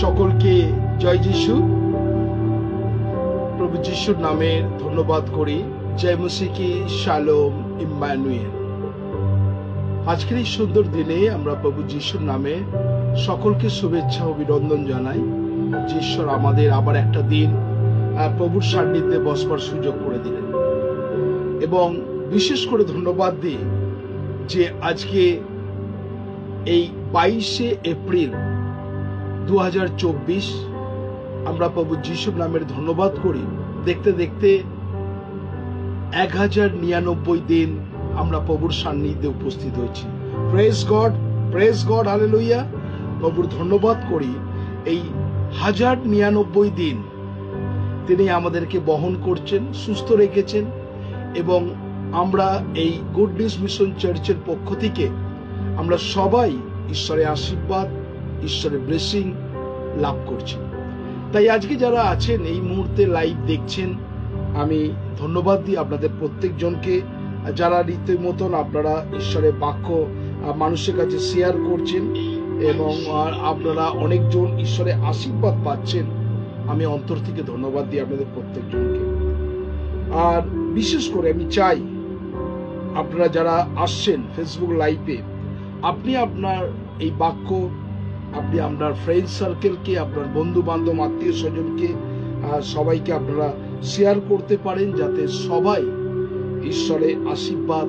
সকলকে জয় যিশু। প্রভু যিশুর নামে ধন্যবাদ করি। জয় মসিহ কি শালোম ইম্মানুয়েল। আজকের এই সুন্দর দিনে আমরা প্রভু যিশুর নামে সকলকে শুভেচ্ছা ও অভিনন্দন জানাই। ঈশ্বর আমাদের আবার একটা দিন প্রভুর সান্নিধ্যে বসবার সুযোগ করে দিলেন এবং বিশেষ করে ধন্যবাদ দিই যে আজকে এই 22শে এপ্রিল 2024 আমরা প্রভু যিশুর নামের ধন্যবাদ করি। দেখতে দেখতে 1099 দিন আমরা প্রভুর সান্নিধ্যে উপস্থিত হয়েছি। Praise God, hallelujah. প্রভুর ধন্যবাদ করি। এই 1099 দিন তিনি আমাদেরকে বহন করছেন, সুস্থ রেখেছেন এবং আমরা এই গুড নিউজ মিশন চার্চের পক্ষ থেকে আমরা সবাই ঈশ্বরের আশীর্বাদ, ঈশ্বরের ব্লেসিং লাভ করছি। তাই আজকে যারা আছেন এই মুহূর্তে লাইভ দেখছেন, আমি ধন্যবাদ দিই আপনাদের প্রত্যেকজনকে, যারা রীতিমতন আপনারা ঈশ্বরের বাক্য মানুষের কাছে শেয়ার করছেন এবং আপনারা অনেকজন ঈশ্বরের আশীর্বাদ পাচ্ছেন। আমি অন্তর থেকে ধন্যবাদ দিই আপনাদের প্রত্যেকজনকে। আর বিশেষ করে আমি চাই আপনারা যারা আসছেন ফেসবুক লাইভে, আপনি আপনার এই বাক্য আপনি আপনার ফ্রেন্ড সার্কেলকে, আপনার বন্ধু বান্ধব, আত্মীয় স্বজনকে সবাইকে আপনারা শেয়ার করতে পারেন, যাতে সবাই ঈশ্বরের আশীর্বাদ,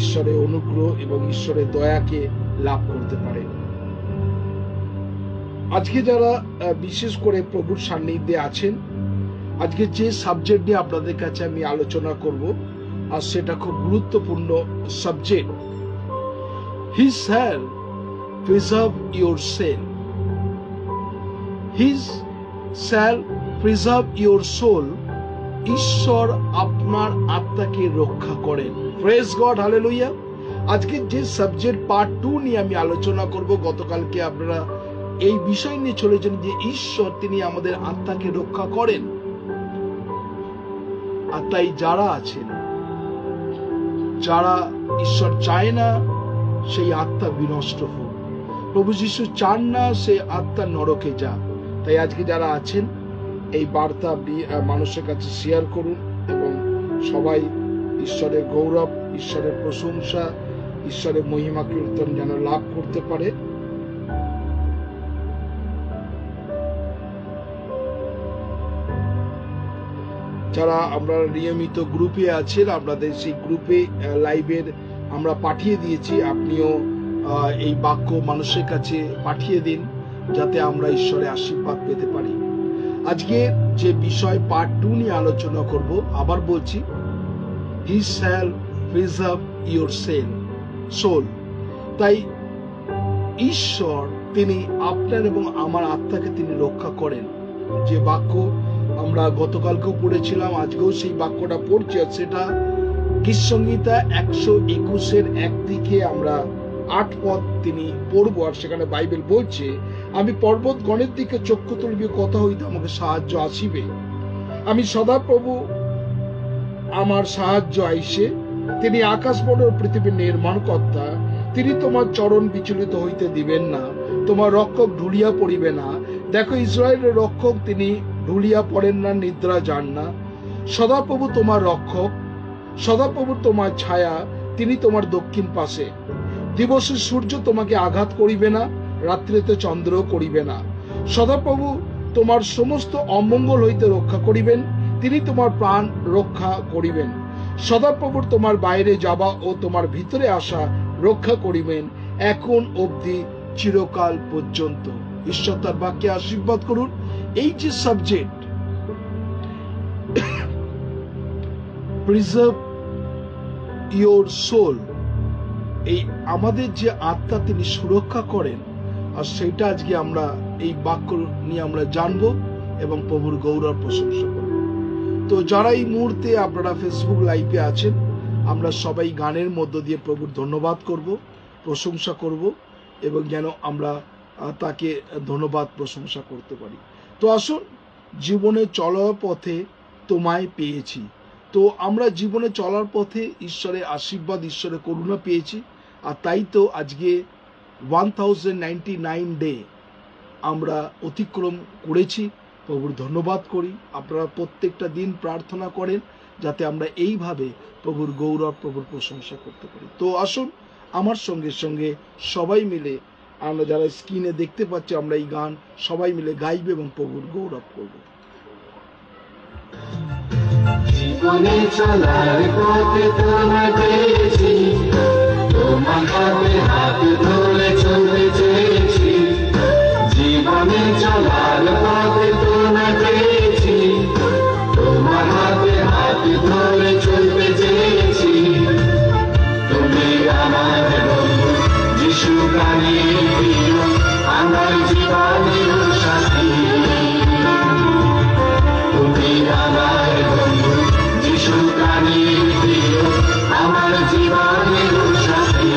ঈশ্বরের অনুগ্রহ এবং ঈশ্বরের দয়াকে লাভ করতে পারে। আজকে যারা বিশেষ করে প্রভুর সান্নিধ্যে আছেন, আজকে যে সাবজেক্ট নিয়ে আপনাদের কাছে আমি আলোচনা করব, আর সেটা খুব গুরুত্বপূর্ণ subject. He shall preserve your soul. He shall preserve your soul. ঈশ্বর আপনার আত্মাকে রক্ষা করেন। Praise God, hallelujah. আজকে যে সাবজেক্ট পার্ট 2 নিয়ে আমি আলোচনা করব, গতকালকে আপনারা এই বিষয় নিয়ে চলেছেন যে ঈশ্বর তিনি আমাদের আত্মাকে রক্ষা করেন। আর তাই যারা আছেন, যারা ঈশ্বর চায় না সেই আত্মা বিনষ্ট হোক, প্রভু যিশু চান না সে আত্মা নরকে যা। তাই আজকে যারা আছেন এই বার্তা মানুষের কাছে শেয়ার করুন এবং সবাই ঈশ্বরের গৌরব, ঈশ্বরের প্রশংসা, ঈশ্বরের মহিমা কীর্তন যেন লাভ করতে পারে। যারা আমরা নিয়মিত গ্রুপে আছেন, আপনাদের সেই গ্রুপে লাইভের আমরা পাঠিয়ে দিয়েছি। আপনিও এই বাক্য মানুষের কাছে পাঠিয়ে দিন, যাতে আমরা ঈশ্বরের আশীর্বাদ পেতে পারি। আজকে যে বিষয় পার্ট 2 নিয়ে আলোচনা করব, আবার বলছি, He shall preserve your soul. তাই ঈশ্বর তিনি আপনার এবং আমার আত্মাকে তিনি রক্ষা করেন। যে বাক্য আমরা গতকালকেও পড়েছিলাম, আজকেও সেই বাক্যটা পড়ছি, আর সেটা গীতসংহিতা 121-এর 1 থেকে আমরা 8 পদ তিনি পড়বো। আর সেখানে বাইবেল বলছে, আমি পর্বত গণের দিকে চক্ষু তুলবি, কথা হইতে আমাকে সাহায্য আসিবে। আমি সদাপ্রভু আমার সাহায্য আইসে। তিনি আকাশ মণ্ডল পৃথিবীর নির্মাণ কর্তা। তিনি তোমার চরণ বিচলিত হইতে দিবেন না, তোমার রক্ষক ঢুলিয়া পড়িবে না। দেখো, ইসরায়েলের রক্ষক তিনি ঢুলিয়া পড়েন না, নিদ্রা যান না। সদাপ্রভু তোমার রক্ষক, সদাপ্রভু তোমার ছায়া, তিনি তোমার দক্ষিণ পাশে। দিবসে সূর্য তোমাকে আঘাত করিবে না, রাত্রিতে চন্দ্র করিবে না। সদাপ্রভু তোমার সমস্ত অমঙ্গল হইতে রক্ষা করিবেন, তিনি তোমার প্রাণ রক্ষা করিবেন। সদাপ্রভুর তোমার বাইরে যাওয়া ও তোমার ভিতরে আসা রক্ষা করিবেন, এখন অবধি চিরকাল পর্যন্ত। ঈশ্বর তার বাক্যে আশীর্বাদ করুন। এই যে সাবজেক্ট, প্রিজার্ভ ইয়োর সোল, এই আমাদের যে আত্মা তিনি সুরক্ষা করেন, আর সেইটা আজকে আমরা এই বাক্য নিয়ে আমরা জানবো এবং প্রভুর গৌরব প্রশংসা করব। তো যারা এই মুহূর্তে আপনারা ফেসবুক লাইভে আছেন, আমরা সবাই গানের মধ্য দিয়ে প্রভুর ধন্যবাদ করব, প্রশংসা করব এবং যেন আমরা তাকে ধন্যবাদ প্রশংসা করতে পারি। তো আসুন, জীবনে চলার পথে তোমায় পেয়েছি। তো আমরা জীবনে চলার পথে ঈশ্বরের আশীর্বাদ, ঈশ্বরের করুণা পেয়েছি। আর তাই তো আজকে 1099 ডে আমরা অতিক্রম করেছি। প্রভুর ধন্যবাদ করি। আপনারা প্রত্যেকটা দিন প্রার্থনা করেন যাতে আমরা এইভাবে প্রভুর গৌরব, প্রভুর প্রশংসা করতে পারি। তো আসুন আমার সঙ্গে সঙ্গে সবাই মিলে, আমরা যারা স্ক্রিনে দেখতে পাচ্ছি, আমরা এই গান সবাই মিলে গাইব এবং প্রভুর গৌরব করব। জীবনে চলার পথে তোমায় পেয়েছি, তোমার হাতে হাত ধরে চলতে চেয়েছি। জীবনে চলার পথে তোমায় পেয়েছি, তোমার হাতে হাত ধরে চলতে চেয়েছি। তুমি আমার বন্ধু, যিশু প্রাণের প্রিয়, আমার জীবনের সাথী। তুমি আমার বন্ধু, যিশু প্রাণের প্রিয়, আমার জীবনের সাথী।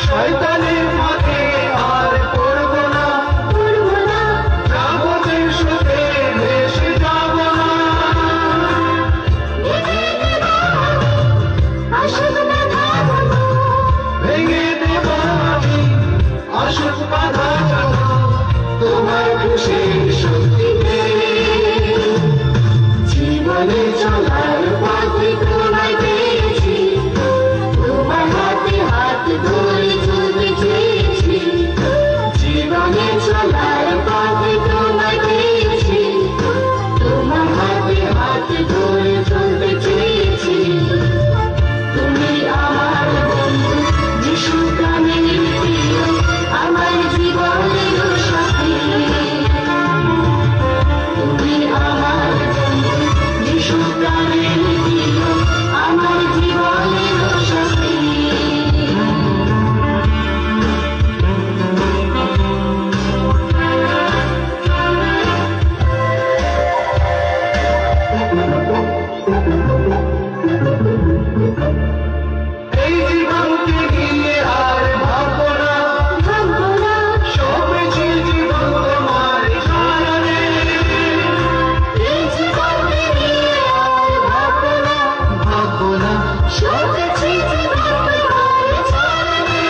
শয়তানের পথে আর পড়ব না, যাব যে সুখে ভেসে যাব না। ভেঙে দেব আমি আসুক বাধা, তোমার খুশির শক্তিতে। জীবনে চলার পথে তোমায় পেয়েছি, তোমার হাতে হাত ধরে চলতে চেয়েছি। জীবনে চলার পথে তোমায় পেয়েছি, তোমার হাতে হাত ধরে চলতে চেয়েছি। তুমি আমার বন্ধু, যিশু প্রাণের প্রিয়, আমার জীবনের সাথী। তুমি আমার বন্ধু, যিশু প্রাণের প্রিয়, আমার জীবনের সাথী। এই জীবনকে নিয়ে আর ভাববো না, সবেছি জীবন তোমার চরণে। এই জীবনকে নিয়ে আর ভাববো না, সবেছি জীবন তোমার চরণে।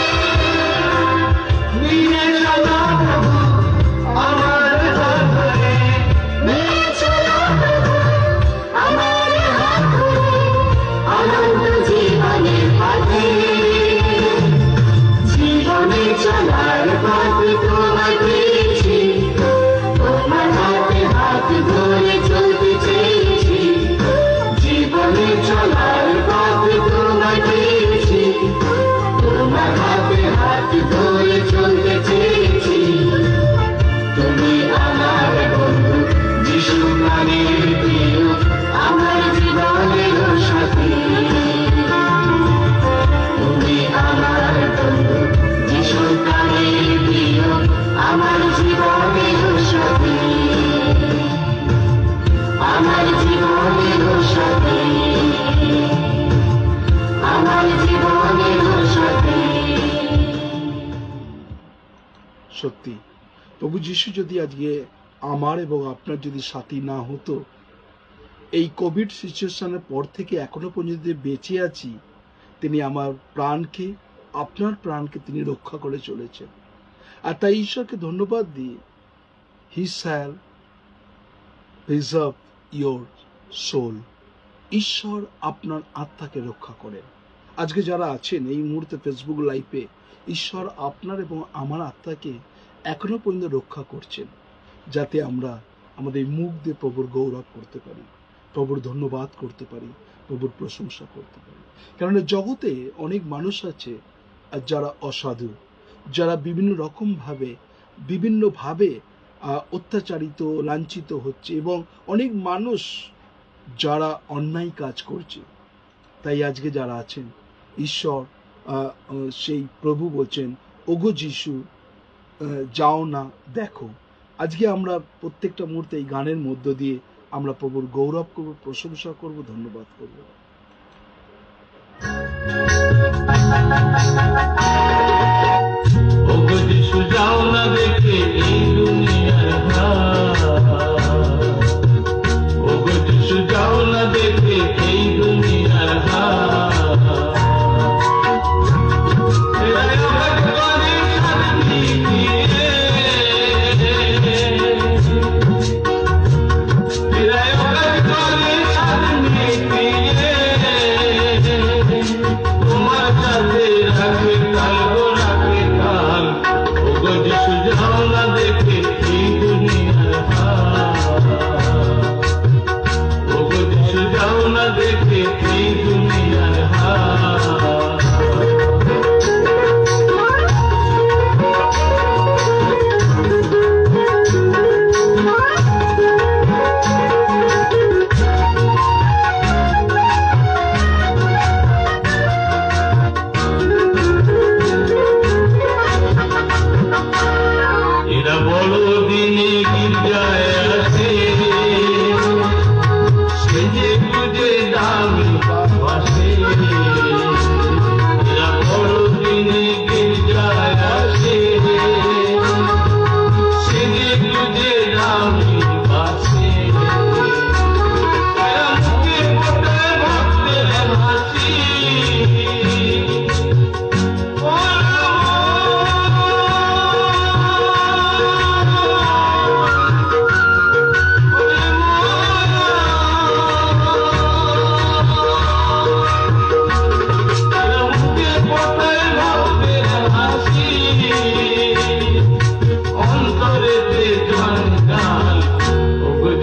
নিয়ে চলো প্রভু আমার হাত ধরে, নিয়ে চলো প্রভু আমার হাত ধরে, আনন্দ জীবনের পথে। জীবনে চলার পথে তোমায় পেয়েছি, তোমার হাতে হাত ধরে চলতে চেয়েছি। জীবনে চলার পথে তোমায় পেয়েছি, তোমার হাতে হাত ধরে চলতে চেয়েছি। তুমি আমার বন্ধু, যিশু প্রাণের প্রিয়, আমার জীবনের সাথী। তুমি আমার বন্ধু, যিশু প্রাণের প্রিয়, আমার জীবনের সাথী। আমার জীবনের সাথী, আমার জীবনের সাথী। সত্যি প্রভু যিশু যদি আজকে আমার এবং আপনার যদি সাথী না হতো, এই কোভিড সিচুয়েশনের পর থেকে এখনো পর্যন্ত বেঁচে আছি, তিনি আমার প্রাণকে, আপনার প্রাণকে তিনি রক্ষা করে চলেছেন। আর তাই ঈশ্বরকে ধন্যবাদ দিই, he shall preserve your soul. ঈশ্বর আপনার আত্মাকে রক্ষা করেন। আজকে যারা আছেন এই মুহূর্তে ফেসবুক লাইভে, ঈশ্বর আপনার এবং আমার আত্মাকে এখনো পর্যন্ত রক্ষা করছেন, যাতে আমরা আমাদের মুখ দিয়ে প্রভুর গৌরব করতে পারি, প্রভুর ধন্যবাদ করতে পারি, প্রভুর প্রশংসা করতে পারি। কারণ জগতে অনেক মানুষ আছে যারা অসাধু, যারা বিভিন্নভাবে অত্যাচারিত, লাঞ্ছিত হচ্ছে, এবং অনেক মানুষ যারা অন্যায় কাজ করছে। তাই আজকে যারা আছেন, ঈশ্বর সেই প্রভু বলছেন, ওগো যিশু যাও না দেখো। আজকে আমরা প্রত্যেকটা মুহূর্তে এই গানের মধ্য দিয়ে আমরা প্রভুর গৌরব করব, প্রশংসা করব, ধন্যবাদ করব। ওগো যিশু যাও না দেখে এই দুনিয়ার হাল, ওগো যিশু যাও না দেখে এই দুনিয়ার হাল। তোমার সাথে রাখে কাল গো রাখে কাল, ওগো যিশু যাও না দেখে এই দুনিয়ার হাল, ওগো যিশু যাও না দেখে এই দুনিয়ার হাল। এরা বড় দিনে গির্জায় আসে, সেজে গুজে দামি বাসে। এরা বড় দিনে গির্জায় আসে, সেজে গুজে দামি বাসে। এরা মুখে ফোটায় ভক্তের হাসি,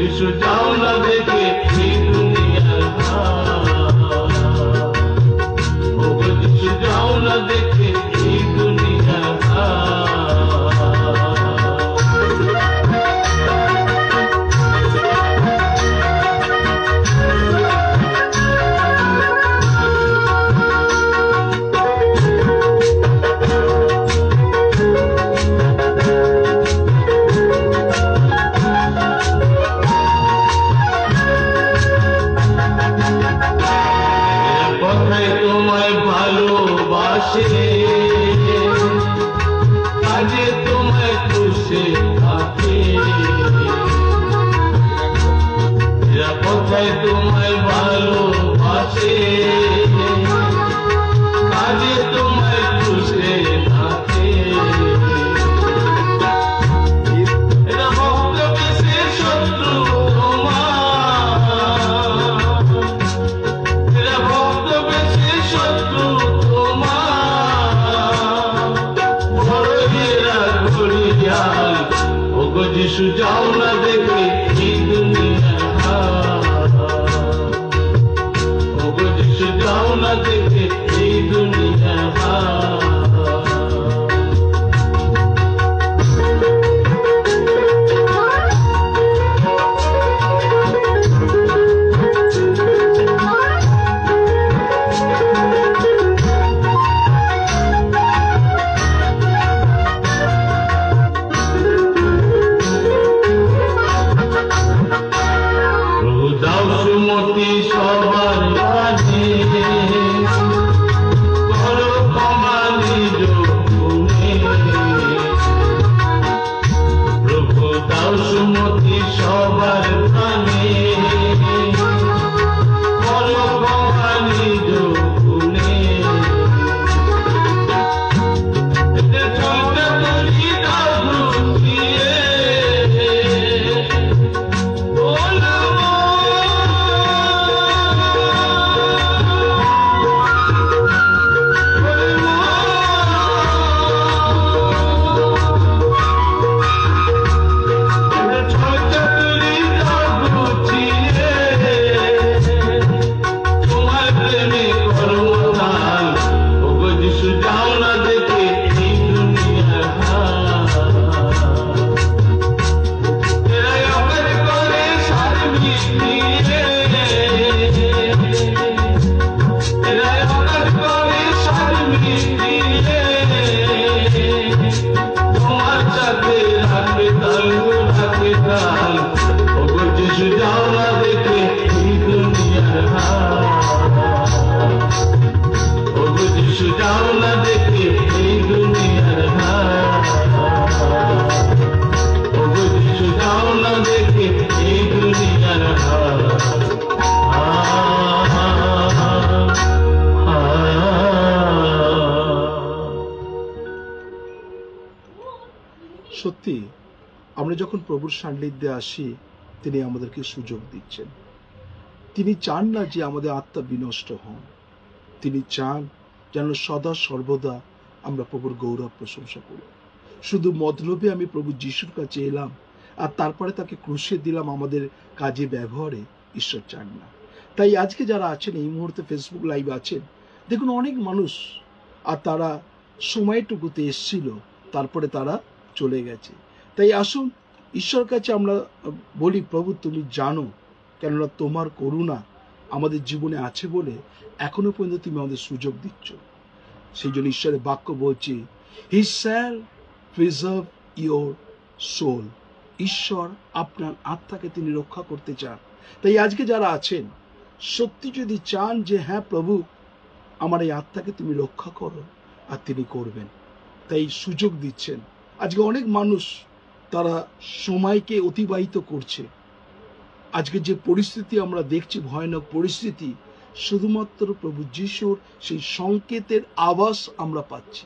যিশু যাও না দেখে এই দুনিয়ার হাল, ওগো যিশু যাও না দেখে এই দুনিয়ার কথায় তোমায় ভালোবাসে, কাজে তোমায় খুশি থাকে। এরা কথায় তোমায় ভালোবাসে, কাজে তোমায় খুশি থাকে। এরা ভক্ত বেশে শত্রু তোমার, এরা ভক্ত বেশে শত্রু তোমার। বড় এরা ঘড়িয়াল, ওগো যিশু যাও না দেখে এই দুনিয়ার হাল, ওগো যিশু যাও না দেখে এই দুনিয়ার হাল। প্রভু দাও সুমতি সবার মাঝে, সত্যি আমরা যখন প্রভুর সান্নিধ্যে আসি, তিনি আমাদেরকে সুযোগ দিচ্ছেন। তিনি চান না যে আমাদের আত্মা বিনষ্ট হন, তিনি চান যেন সদা সর্বদা আমরা প্রভুর গৌরব প্রশংসা করি। শুধু মতলবে আমি প্রভু যিশুর কাছে এলাম আর তারপরে তাকে ক্রুশে দিলাম আমাদের কাজে ব্যবহারে, ঈশ্বর চান না। তাই আজকে যারা আছেন এই মুহূর্তে ফেসবুক লাইভ আছেন, দেখুন অনেক মানুষ আর তারা সময়টুকুতে এসছিল, তারপরে তারা চলে গেছে। তাই আসুন ঈশ্বর কাছে আমরা বলি, প্রভু তুমি জানো, কেননা তোমার করুণা আমাদের জীবনে আছে বলে এখনো পর্যন্ত তুমি আমাদের সুযোগ দিচ্ছ। সেই জন্য ঈশ্বরের বাক্য বলছে, he shall preserve your soul. ঈশ্বর আপনার আত্মাকে তিনি রক্ষা করতে চান। তাই আজকে যারা আছেন সত্যি যদি চান যে হ্যাঁ প্রভু আমার এই আত্মাকে তুমি রক্ষা করো, আর তিনি করবেন, তাই সুযোগ দিচ্ছেন। আজকে অনেক মানুষ তারা সময়কে অতিবাহিত করছে। আজকে যে পরিস্থিতি আমরা দেখছি, ভয়ানক পরিস্থিতি, শুধুমাত্র প্রভু যিশুর সেই সংকেতের আভাস আমরা পাচ্ছি।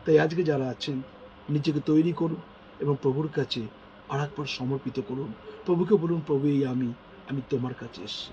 তাই আজকে যারা আছেন নিজেকে তৈরি করুন এবং প্রভুর কাছে আর একবার সমর্পিত করুন। প্রভুকে বলুন, প্রভু এই আমি তোমার কাছে এসেছি।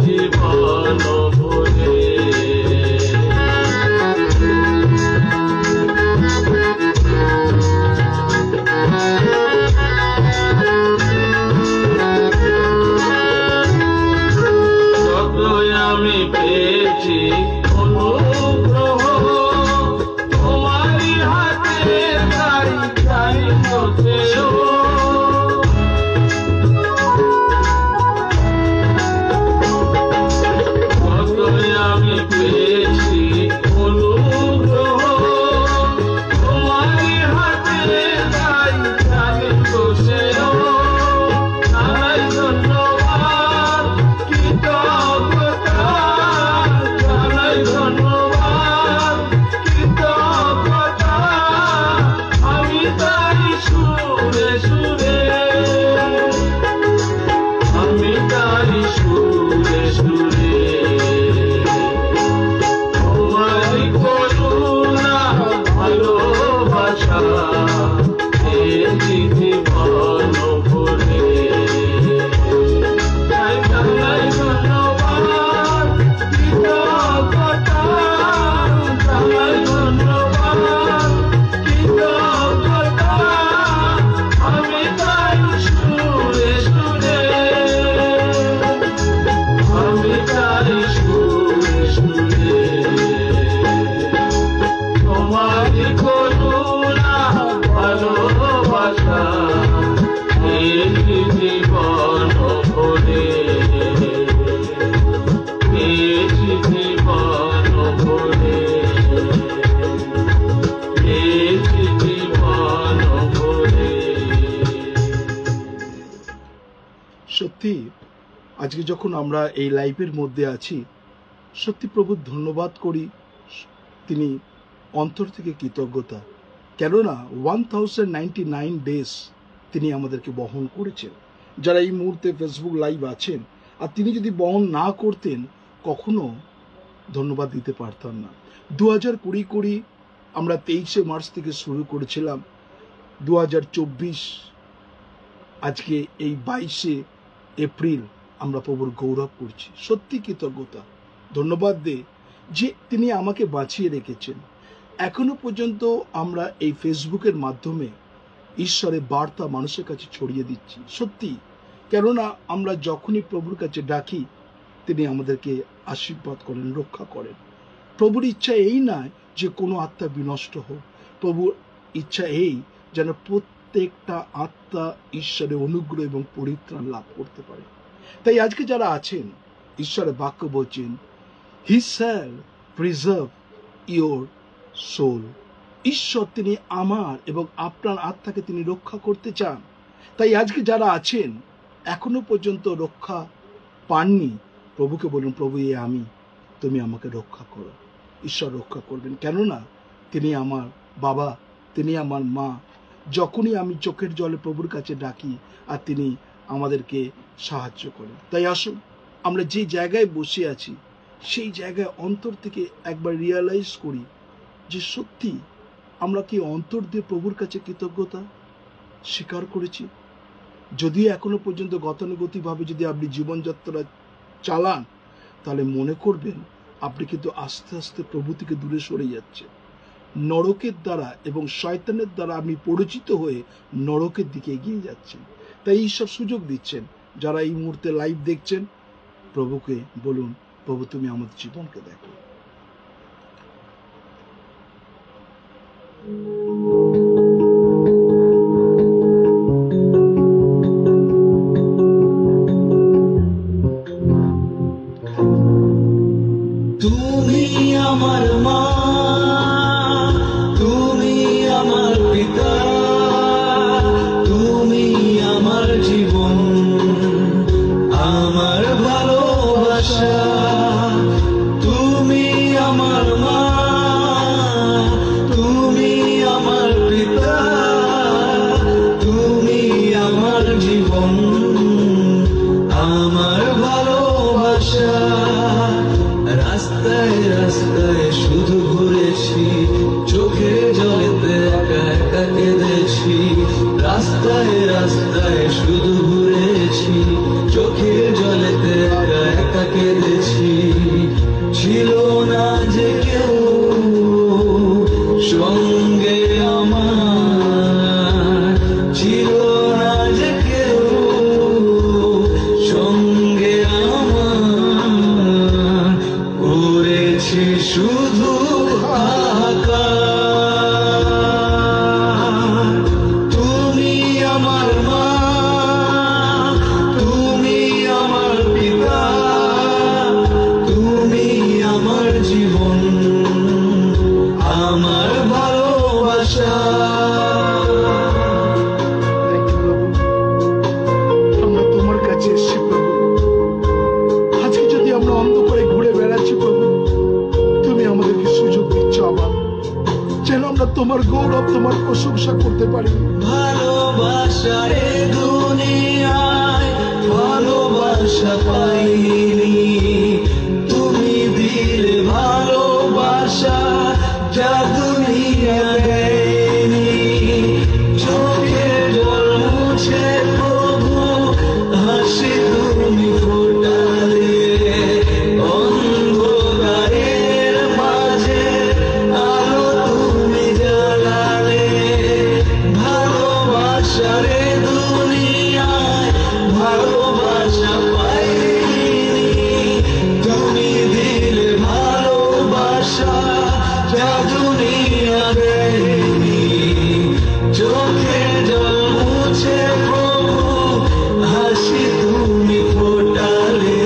জীবন আমি পেয়েছি অনুগ্রহ, তোমারই হাতে তাই তাই হতেও। কতই আমি পেয়েছি অনুগ্রহ, তোমারই হাতে তাই তাই হতেও। জানাই ধন্যবাদ কৃতজ্ঞতা, জানাই ধন্যবাদ কৃতজ্ঞতা, আমি তাই সুরে সুরে, আমি তাই সুরে সুরে তোমারই করুণা ভালোবাসা পেয়েছি জীবন ভরে। তাই জানাই ধন্যবাদ কৃতজ্ঞতা, জানাই ধন্যবাদ কৃতজ্ঞতা, আমি তাই সুরে সুরে, আমি তাই সুরে সুরে তোমারই করুণা ভালোবাসা পেয়েছি জীবন ভরে, পেয়েছি জীবন ভরে, পেয়েছি জীবন ভরে। সত্যি আজকে যখন আমরা এই লাইভের মধ্যে আছি, সত্যি প্রভুর ধন্যবাদ করি, তিনি অন্তর থেকে কৃতজ্ঞতা। কেননা 1099 ডেজ তিনি আমাদেরকে বহন করেছেন। যারা এই মুহূর্তে ফেসবুক লাইভ আছেন, আর তিনি যদি বহন না করতেন কখনো ধন্যবাদ দিতে পারতাম না। 2020 আমরা 23শে মার্চ থেকে শুরু করেছিলাম, 2024 আজকে এই 22শে এপ্রিল আমরা প্রভুর গৌরব করছি। সত্যি কৃতজ্ঞতা, ধন্যবাদ দে যে তিনি আমাকে বাঁচিয়ে রেখেছেন। এখনো পর্যন্ত আমরা এই ফেসবুকের মাধ্যমে ঈশ্বরের বার্তা মানুষের কাছে ছড়িয়ে দিচ্ছি। সত্যি, কেননা আমরা যখনই প্রভুর কাছে ডাকি তিনি আমাদেরকে আশীর্বাদ করেন, রক্ষা করেন। প্রভুর ইচ্ছা এই নয় যে কোনো আত্মা বিনষ্ট হোক, প্রভুর ইচ্ছা এই যেন প্রত্যেকটা আত্মা ঈশ্বরের অনুগ্রহ এবং পরিত্রাণ লাভ করতে পারে। তাই আজকে যারা আছেন, ঈশ্বরের বাক্য বলছেন, he shall preserve your soul. ঈশ্বর তিনি আমার এবং আপনার আত্মাকে তিনি রক্ষা করতে চান। তাই আজকে যারা আছেন এখনো পর্যন্ত রক্ষা পাননি, প্রভুকে বলুন, প্রভু এ আমি, তুমি আমাকে রক্ষা করো। ঈশ্বর রক্ষা করবেন, কেননা তিনি আমার বাবা, তিনি আমার মা। যখনই আমি চোখের জলে প্রভুর কাছে ডাকি আর তিনি আমাদেরকে সাহায্য করেন। তাই আসুন আমরা যে জায়গায় বসে আছি সেই জায়গায় অন্তর থেকে একবার রিয়ালাইজ করি যে সত্যি আমরা কি অন্তর দিয়ে প্রভুর কাছে কৃতজ্ঞতা স্বীকার করেছি। যদিও এখনো পর্যন্ত গতানুগতিকভাবে যদি আপনি জীবনযাত্রা চালান, তাহলে মনে করবেন আপনি কিন্তু আস্তে আস্তে প্রভু থেকে দূরে সরে যাচ্ছেন। নরকের দ্বারা এবং শয়তানের দ্বারা আপনি পরিচিত হয়ে নরকের দিকে এগিয়ে যাচ্ছেন। তাই ঈশ্বর সুযোগ দিচ্ছেন, যারা এই মুহূর্তে লাইভ দেখছেন, প্রভুকে বলুন, প্রভু তুমি আমাদের জীবনকে দেখো। তুমি আমার মা, তুমি আমার পিতা, তুমি আমার জীবন, আমার ভালোবাসা। তুমি আমার মা, তুমি আমার পিতা, তুমি আমার জীবন, আমার ভালোবাসা। রাস্তায় রাস্তায় শুধু ঘুরেছি, চোখের জলেতে একা একা কেঁদেছি। রাস্তায় রাস্তায় শুধু ঘুরেছি, চোখের জলেতে একা একা কেঁদেছি। ছিল না যে কেউ সঙ্গে আমার, ছিল না যে কেউ সঙ্গে আমার। পড়েছে শুধু হাহাকার। তুমি আমার মা, তুমি আমার পিতা, তুমি আমার জীবন, আমার ভালোবাসা। আমরা তোমার কাছে এসেছি প্রভু। আজকে যদি আমরা অন্ধকারে ঘুরে বেড়াচ্ছি প্রভু, তুমি আমাদেরকে সুযোগ দিচ্ছ আবার, যেন আমরা তোমার গৌরব, তোমার প্রশংসা করতে পারি। ভালোবাসার দুনিয়ায় ভালোবাসা পাইনি, তুমি দিলে ভালোবাসা যা দুনিয়া দেয়নি। চোখের জল মুছে প্রভু হাসি তুমি ফোটালে, অন্ধকারের মাঝে আলো তুমি জ্বালালে। ভালোবাসার দুনিয়ায় ভালোবাসা পাইনি, তুমি দিলে ভালোবাসা যা দুনিয়া দেয়নি। চোখের জল মুছে প্রভু হাসি তুমি ফোটালে,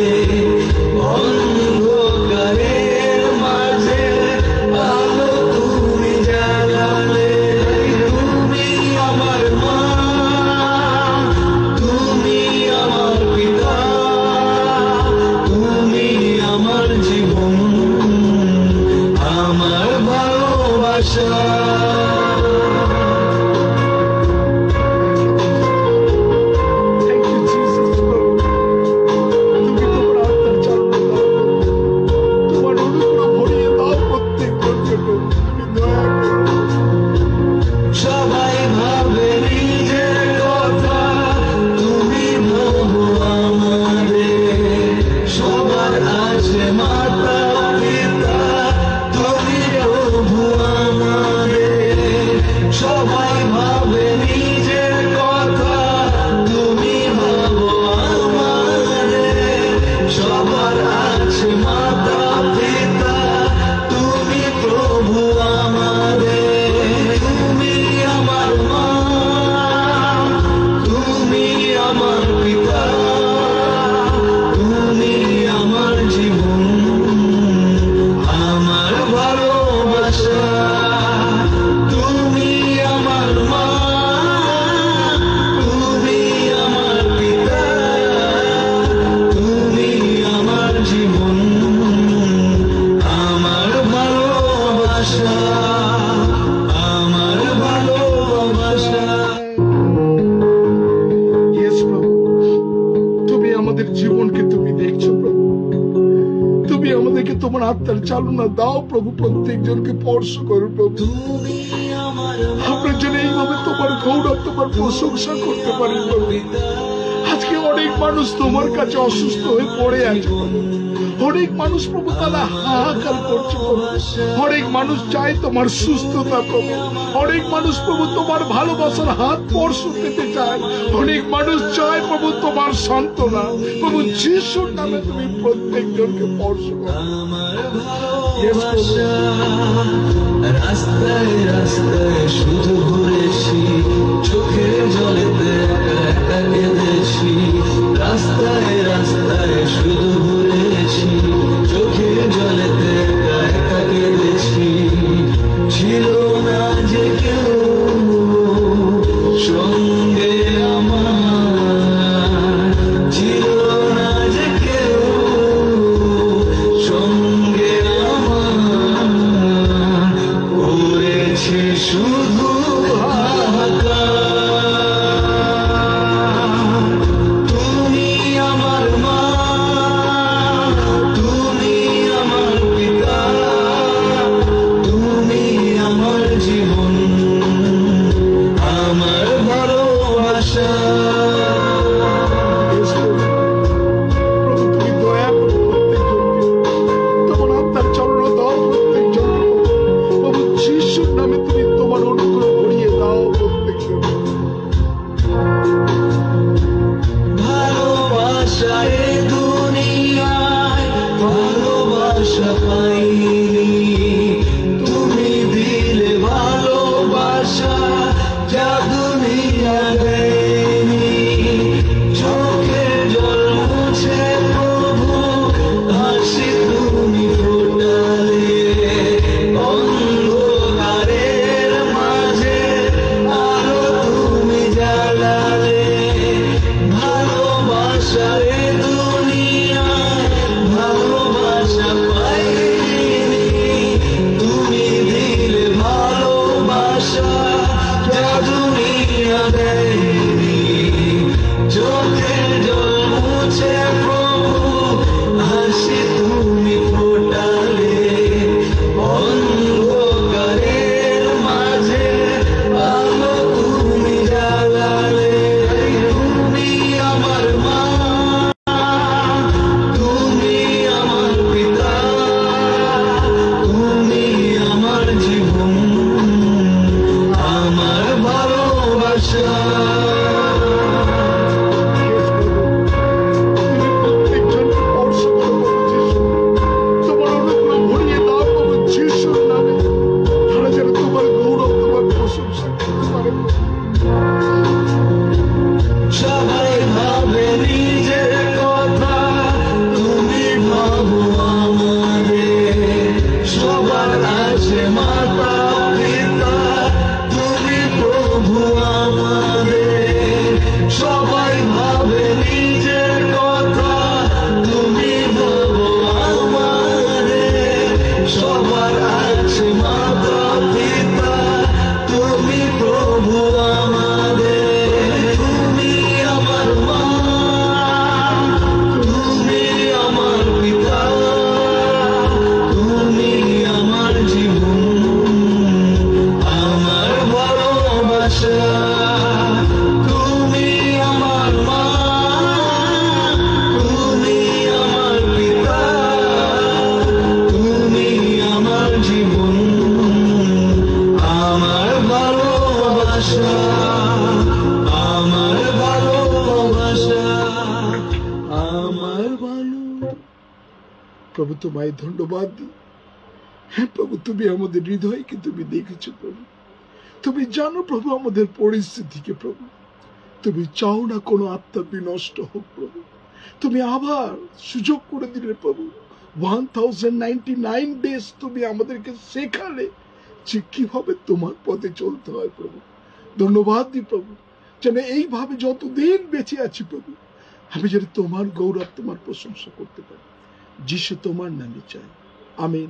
অন্ধকারের মাঝে আলো তুমি জ্বালালে। তুমি আমার মা, তুমি আমার পিতা, তুমি আমার জীবন, আমার ভালোবাসা। Thank you, Jesus, প্রভু। তুমি তোমার আত্মার চালনা দাও, তোমার অনুগ্রহ ভরিয়ে দাও প্রত্যেকজনকে প্রভু। তুমি দয়া করো। সবাই ভাবে নিজের কথা, তুমি ভাবো আমাদের। সবার আছে মাতা পিতা, তুমি প্রভু আমাদের। সবাই ভাবে নিজের কথা, তুমি ভাবো আমাদের। সবার আছে মাতা পিতা, তুমি প্রভু আমাদের। তুমি আমার মা, তুমি আমার পিতা, তুমি আমার জীবন, আমার ভালোবাসা। তুমি আমার মা, তুমি আমার পিতা, তুমি আমার জীবন, আমার ভালোবাসা, আমার ভালোবাসা। Yes, প্রভু। তুমি আমাদের জীবনকে তুমি দেখছো প্রভু। তুমি আমাদেরকে তোমার আত্মার চালনা দাও প্রভু। প্রত্যেকজনকে স্পর্শ করো প্রভু। তুমি আমার আমরা যেন এইভাবে তোমার গৌরব, তোমার প্রশংসা করতে পারি প্রভু। আজকে অনেক মানুষ তোমার কাছে অসুস্থ হয়ে পড়ে আছে প্রভু। অনেক মানুষ প্রভু তারা হাহাকার করছে প্রভু। অনেক মানুষ চায় তোমার সুস্থতা প্রভু। অনেক মানুষ প্রভু তোমার ভালোবাসার হাত স্পর্শ পেতে চায়। অনেক মানুষ চায় প্রভু তোমার সান্ত্বনা। প্রভু যিশুর নামে তুমি প্রত্যেকজনকে স্পর্শ করো। আমার ভালোবাসা। রাস্তায় রাস্তায় শুধু ঘুরেছি, চোখের জলেতে একা একা কেঁদেছি। রাস্তায় রাস্তায় শুধু ঘুরেছি, চোখের জলেতে একা একা কেঁদেছি। ছিল না যে কেউ সঙ্গে আমার, ছিল না যে কেউ সঙ্গে আমার। করেছে শুধু হাহাকার। তুমি আমার মা, তুমি আমার পিতা, তুমি আমার জীবন, আমার ভালোবাসা। প্রভু তুমি দয়া করো প্রত্যেকজনকে, তোমার আত্মার চালনা দাও প্রত্যেকজনকে প্রভু। যিশুর নামে তুমি তোমার অনুগ্রহ ভরিয়ে দাও প্রত্যেকজনকে। ভালোবাসা এ দুনিয়ায় ভালোবাসা পাই। তুমি দিলে ভালোবাসা যা দুনিয়া দেয়নি। চোখের জল মুছে প্রভু হাসি তুমি ফোটালে, অন্ধকারের মাঝে আলো তুমি জ্বালালে। ভালোবাসা এ দুনিয়ায় ভালোবাসা পাইনি, তুমি দিলে ভালোবাসা যা দুনিয়া দেয়নি। চোখের জল মুছে প্রভু হাসি তুমি ফোটালে, অন্ধকারের মাঝে আলো তুমি জ্বালালে। তুমি আমার মা, তুমি আমার পিতা, তুমি আমার জীবন, আমার ভালোবাসা। প্রত্যেকজনকে স্পর্শ করো প্রভু যিশু, তোমার অনুগ্রহ ভরিয়ে দাও প্রভু যিশুর নামে। তারা যেন তোমার গৌরব, তোমার প্রশংসা করতে পারে। সবাই ভাবে নিজের কথা, তুমি ভাবো আমাদের। সবার আছে মাতা পিতা, তুমি প্রভু আমাদের। সবাই ভাবে নিজের কথা, তুমি ভাবো আমাদের। সবার আছে মাতা পিতা, তুমি প্রভু আমাদের। তুমি আমার মা, তুমি আমার পিতা, তুমি আমার জীবন, আমার ভালোবাসা। তুমি আমার মা, তুমি আমার পিতা, তুমি আমার জীবন, আমার ভালোবাসা, আমার ভালোবাসা, আমার ভালো। প্রভু তোমায় ধন্যবাদ দিই। হ্যাঁ প্রভু, তুমি আমাদের হৃদয়কে তুমি দেখেছো প্রভু। তুমি জানো প্রভু আমাদের পরিস্থিতিকে প্রভু। তুমি চাও না কোনো আত্মা বিনষ্ট হোক প্রভু। তুমি আবার সুযোগ করে দিলে প্রভু। 1099 ডেজ তুমি আমাদেরকে শেখালে যে কিভাবে তোমার পথে চলতে হয় প্রভু। ধন্যবাদ দিই প্রভু, যেন এইভাবে যতদিন বেঁচে আছি প্রভু, আমি যেন তোমার গৌরব, তোমার প্রশংসা করতে পারি। যিশু তোমার নামে চাই। আমিন,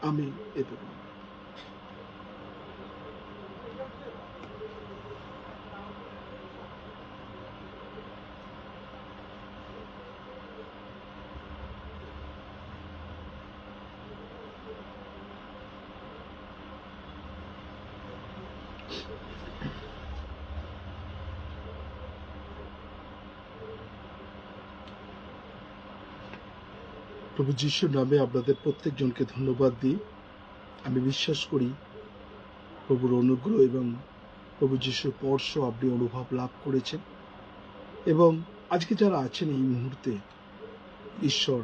আমিন এবং আমিন। প্রভু যিশুর নামে আপনাদের প্রত্যেকজনকে ধন্যবাদ দিই। আমি বিশ্বাস করি প্রভুর অনুগ্রহ এবং প্রভু যিশুর স্পর্শ আপনি অনুভব লাভ করেছেন, এবং আজকে যারা আছেন এই মুহূর্তে, ঈশ্বর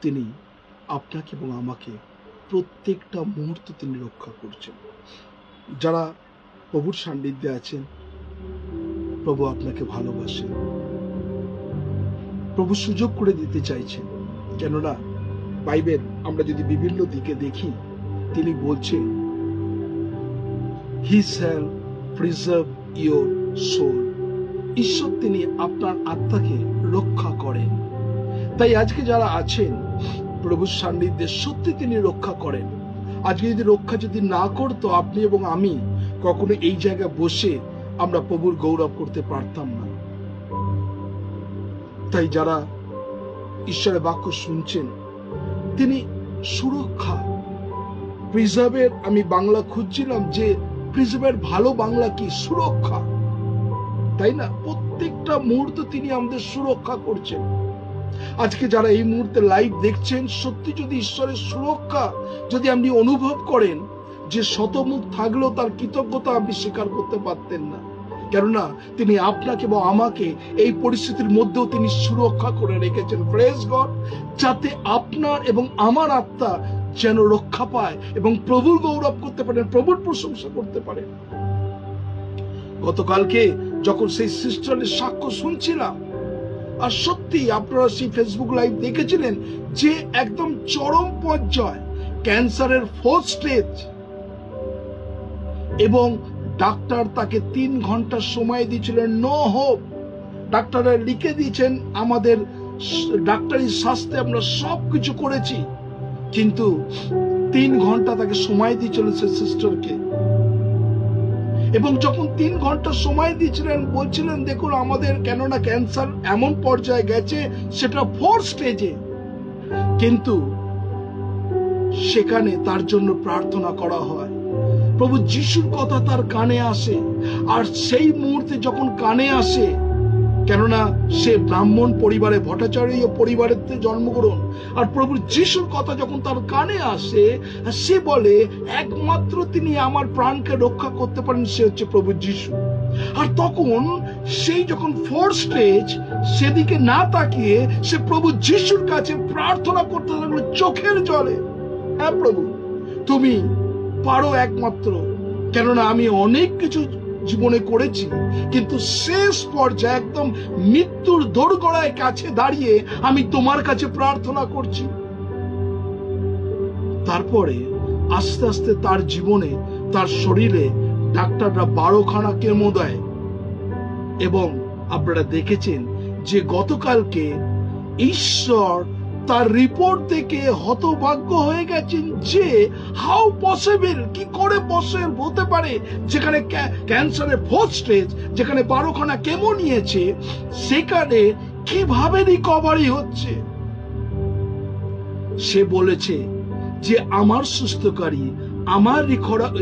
তিনি আপনাকে এবং আমাকে প্রত্যেকটা মুহূর্ত তিনি রক্ষা করছেন। যারা প্রভুর সান্নিধ্যে আছেন, প্রভু আপনাকে ভালোবাসেন। প্রভু সুযোগ করে দিতে চাইছেন, কেননা বাইবেল আমরা যদি বিভিন্ন দিকে দেখি, তিনি বলছেন he shall preserve your soul. ঈশ্বর তিনি আপনার আত্মাকে রক্ষা করেন। তাই আজকে যারা আছেন প্রভুর সান্নিধ্যে, সত্যি তিনি রক্ষা করেন। আজকে যদি রক্ষা যদি না করতো, আপনি এবং আমি কখনো এই জায়গায় বসে আমরা প্রভুর গৌরব করতে পারতাম না। তাই যারা ঈশ্বরের বাক্য শুনছেন, তিনি সুরক্ষা, প্রিজার্ভের, আমি বাংলা খুঁজছিলাম যে প্রিজার্ভের ভালো বাংলা কি, সুরক্ষা, তাই না? প্রত্যেকটা মুহূর্ত তিনি আমাদের সুরক্ষা করছেন। আজকে যারা এই মুহূর্তে লাইভ দেখছেন, সত্যি যদি ঈশ্বরের সুরক্ষা যদি আপনি অনুভব করেন, যে শতমুখ থাকলেও তার কৃতজ্ঞতা আপনি স্বীকার করতে পারতেন না। কেননা তিনি আপনাকে বা আমাকে এই পরিস্থিতির মধ্যেও তিনি সুরক্ষা করে রেখেছেন। প্রেজ গড, যাতে আপনার এবং আমার আত্মা যেন রক্ষা পায় এবং প্রভুর গৌরব করতে পারেন, প্রভুর প্রশংসা করতে পারেন। গতকালকে যখন সেই সিস্টারের সাক্ষ্য শুনছিলাম, আর সত্যি আপনারা সেই ফেসবুক লাইভ দেখেছিলেন যে একদম চরম পর্যায়, ক্যান্সারের 4th স্টেজ, এবং ডাক্তার তাকে 3 ঘন্টা সময় দিয়েছিলেন, নো হোপ। ডাক্তাররা লিখে দিয়েছেন আমাদের ডাক্তারি শাস্ত্রে আমরা সবকিছু করেছি, কিন্তু 3 ঘন্টা তাকে সময় দিয়েছিলেন সে সিস্টারকে। এবং যখন 3 ঘন্টা সময় দিয়েছিলেন, বলছিলেন দেখুন আমাদের কেননা ক্যান্সার এমন পর্যায়ে গেছে, সেটা 4th স্টেজে, কিন্তু সেখানে তার জন্য প্রার্থনা করা হয়, প্রভু যিশুর কথা তার কানে আসে। আর সেই মুহূর্তে যখন কানে আসে, কেননা সে ব্রাহ্মণ পরিবারে, ভট্টাচার্য পরিবারেতে জন্মগ্রহণ, আর প্রভু যিশুর কথা যখন তার কানে আসে, সে বলে একমাত্র তিনি আমার প্রাণকে রক্ষা করতে পারেন, সে হচ্ছে প্রভু যিশু। আর তখন সেই যখন 4th স্টেজ, সেদিকে না তাকিয়ে সে প্রভু যিশুর কাছে প্রার্থনা করতে লাগলো চোখের জলে, হ্যাঁ প্রভু তুমি পারো একমাত্র, কেননা আমি অনেক কিছু জীবনে করেছি, কিন্তু শেষ পর্যায়ে একদম মৃত্যুর দোরগোড়ায় কাছে দাঁড়িয়ে আমি তোমার কাছে প্রার্থনা করছি। তারপরে আস্তে আস্তে তার জীবনে, তার শরীরে ডাক্তাররা 12খানা কেমো দেয়, এবং আপনারা দেখেছেন যে গতকালকে ঈশ্বর তার রিপোর্ট থেকে হতভাগ্য হয়ে গেছেন যে হাউ পসিবল, কি করে পসিবল হতে পারে, যেখানে ক্যান্সারের 4th স্টেজ, যেখানে 12খানা কেমো নিয়েছে, সেখানে কিভাবে রিকভারি হচ্ছে। সে বলেছে যে আমার সুস্থকারী, আমার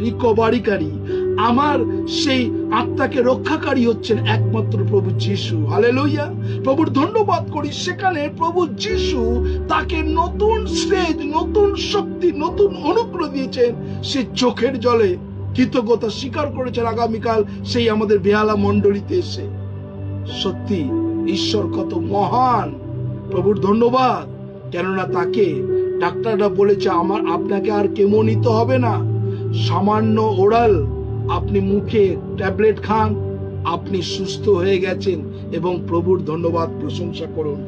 রিকভারিকারী, আমার সেই আত্মাকে রক্ষাকারী হচ্ছেন একমাত্র প্রভু যিশু। হালেলুয়া, প্রভুর ধন্যবাদ করি। সেখানে প্রভু যিশু তাকে নতুন স্টেজ, নতুন শক্তি, নতুন অনুগ্রহ দিয়েছেন। সে চোখের জলে কৃতজ্ঞতা স্বীকার করেছেন আগামীকাল সেই আমাদের বেহালা মণ্ডলীতে এসে। সত্যি ঈশ্বর কত মহান, প্রভুর ধন্যবাদ। কেননা তাকে ডাক্তাররা বলেছে আপনাকে আর কেমো নিতে হবে না, সামান্য ওরাল আপনি মুখে ট্যাবলেট খান, আপনি সুস্থ হয়ে গেছেন। এবং প্রভুর ধন্যবাদ, প্রশংসা করুন,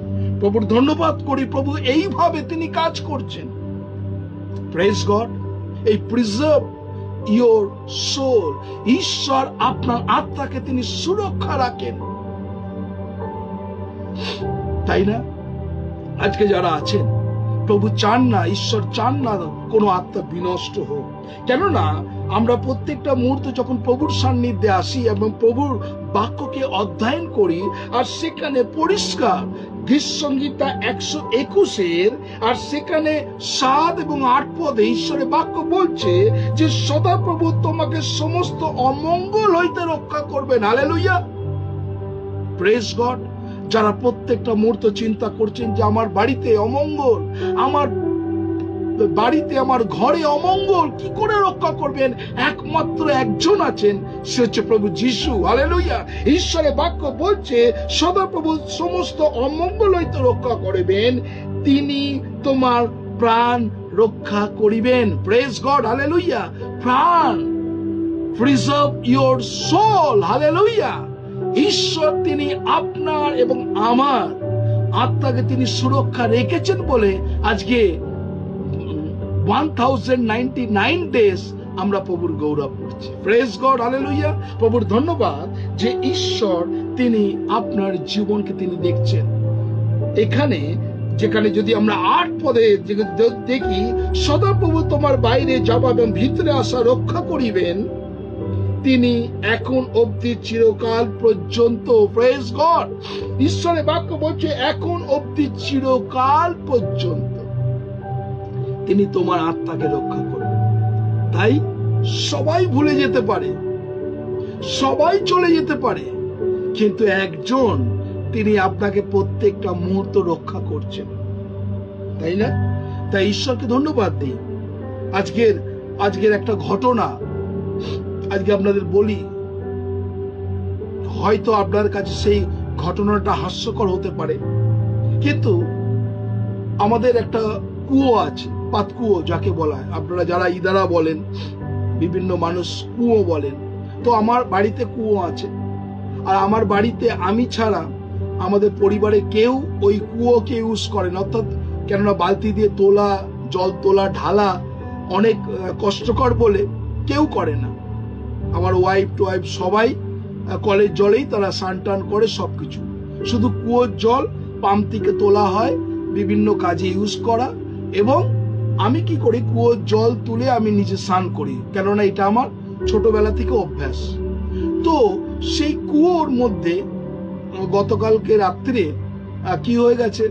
প্রভুর ধন্যবাদ করি। প্রভু এইভাবে তিনি কাজ করছেন। Praise God. এই প্রিজার্ভ ইয়োর সোল, ঈশ্বর আপনার আত্মাকে তিনি সুরক্ষা রাখেন, তাই না? আজকে যারা আছেন, প্রভু চান না, ঈশ্বর চান না কোনো আত্মা বিনষ্ট হোক। কেননা আমরা প্রত্যেকটা মুহূর্তে যখন প্রভুর সান্নিধ্যে আসি এবং প্রভুর বাক্যকে অধ্যয়ন করি, আর সেখানে পরিষ্কার গীতসংহিতা 121 আর সেখানে 7 এবং 8 পদে ঈশ্বরের বাক্য বলছে যে সদাপ্রভু তোমাকে সমস্ত অমঙ্গল হইতে রক্ষা করবেন। Hallelujah, praise God. যারা প্রত্যেকটা মুহূর্ত চিন্তা করছেন যে আমার বাড়িতে অমঙ্গল, আমার বাড়িতে, আমার ঘরে অমঙ্গল, কি করে রক্ষা করবেন? একমাত্র একজন আছেন, সে হচ্ছে প্রভু যিশু। হালেলুয়া। ঈশ্বরের বাক্য বলছে সদাপ্রভু সমস্ত অমঙ্গল হইতে রক্ষা করিবেন, তিনি তোমার প্রাণ রক্ষা করিবেন। Praise God. হালেলুয়া। প্রাণ, প্রিজার্ভ ইয়োর সোল। হালেলুয়া। ঈশ্বর তিনি আপনার এবং আমার আত্মাকে তিনি সুরক্ষা রেখেছেন বলে আজকে 1099 ডেজ আমরা প্রভুর গৌরব করছি। Praise God. হালেলুয়া। প্রভুর ধন্যবাদ যে ঈশ্বর তিনি আপনার জীবনকে তিনি দেখছেন। এখানে যেখানে যদি আমরা 8 পদে দেখি, সদাপ্রভু তোমার বাইরে যাওয়া এবং ভিতরে আসা রক্ষা করিবেন, তিনি এখন অবধি চিরকাল পর্যন্ত। Praise God. ঈশ্বরের বাক্য বলছে এখন অবধি চিরকাল পর্যন্ত তিনি তোমার আত্মাকে রক্ষা করবেন। তাই সবাই ভুলে যেতে পারে, সবাই চলে যেতে পারে, কিন্তু একজন তিনি আপনাকে প্রত্যেকটা মুহূর্ত রক্ষা করছেন, তাই না? তাই ঈশ্বরকে ধন্যবাদ দিই। আজকের একটা ঘটনা আজকে আপনাদের বলি। হয়তো আপনার কাছে সেই ঘটনাটা হাস্যকর হতে পারে, কিন্তু আমাদের একটা কুয়ো আছে, পাতকুয়ো যাকে বলা হয়, আপনারা যারা ইদারা বলেন, বিভিন্ন মানুষ কুয়ো বলেন, তো আমার বাড়িতে কুয়ো আছে। আর আমার বাড়িতে আমি ছাড়া আমাদের পরিবারে কেউ ওই কুয়োকে ইউজ করেন, অর্থাৎ কেননা বালতি দিয়ে তোলা, জল তোলা, ঢালা অনেক কষ্টকর বলে কেউ করে না। আমার ওয়াইফ টোয়াইফ সবাই কলের জলেই তারা স্নান টান করে, সবকিছু। শুধু কুয়োর জল পাম্প থেকে তোলা হয়, বিভিন্ন কাজে ইউজ করা। এবং আমি কি করি, কুয়োর জল তুলে আমি নিজে স্নান করি, কেননা এটা আমার ছোটবেলা থেকে অভ্যাস। তো সেই কুয়োর মধ্যে গতকালকে রাত্রে কি হয়ে গেছে,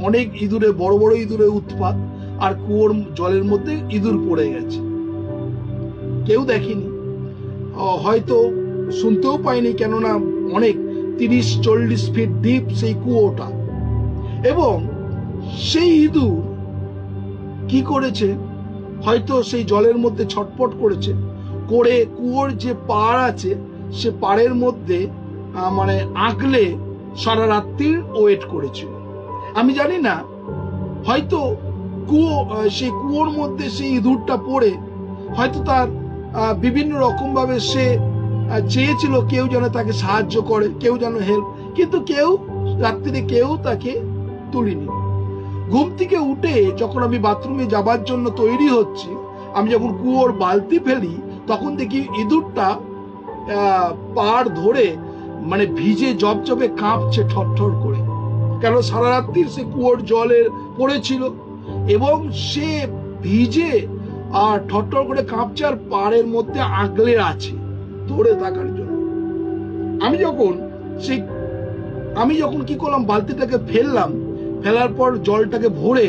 অনেক ইঁদুরে, বড় বড় ইঁদুরের উৎপাত, আর কুয়োর জলের মধ্যে ইঁদুর পড়ে গেছে। কেউ দেখেনি, হয়তো শুনতেও পাইনি, কেননা অনেক 30-40 ফিট ডিপ সেই কুয়োটা। এবং সেই ইঁদুর কি করেছে, হয়তো সেই জলের মধ্যে ছটপট করেছে, করে কুয়োর যে পাড় আছে সে পাড়ের মধ্যে মানে আঁকলে সারা রাত্রির ওয়েট করেছিল। আমি জানি না, হয়তো সেই কুয়োর মধ্যে সেই ইঁদুরটা পড়ে হয়তো তার বিভিন্ন রকম ভাবে সে চেয়েছিল কেউ যেন তাকে সাহায্য করে, কেউ যেন হেল্প, কিন্তু কেউ রাত্রিরে কেউ তাকে তুলিনি। ঘুম থেকে উঠে যখন আমি বাথরুমে যাবার জন্য তৈরি হচ্ছি, আমি যখন কুয়োর বালতি ফেলি, তখন দেখি ইঁদুরটা পাড় ধরে মানে ভিজে জবজবে কাঁপছে ঠরঠর করে, কেন সারা রাত্রি সে কুয়োর জলে পড়েছিল এবং সে ভিজে আর ঠরঠর করে কাঁপছে, আর পাড়ের মধ্যে আগলে আছে ধরে থাকার জন্য। আমি যখন কি করলাম, বালতিটাকে ফেললাম, ফেলার পর জলটাকে ভরে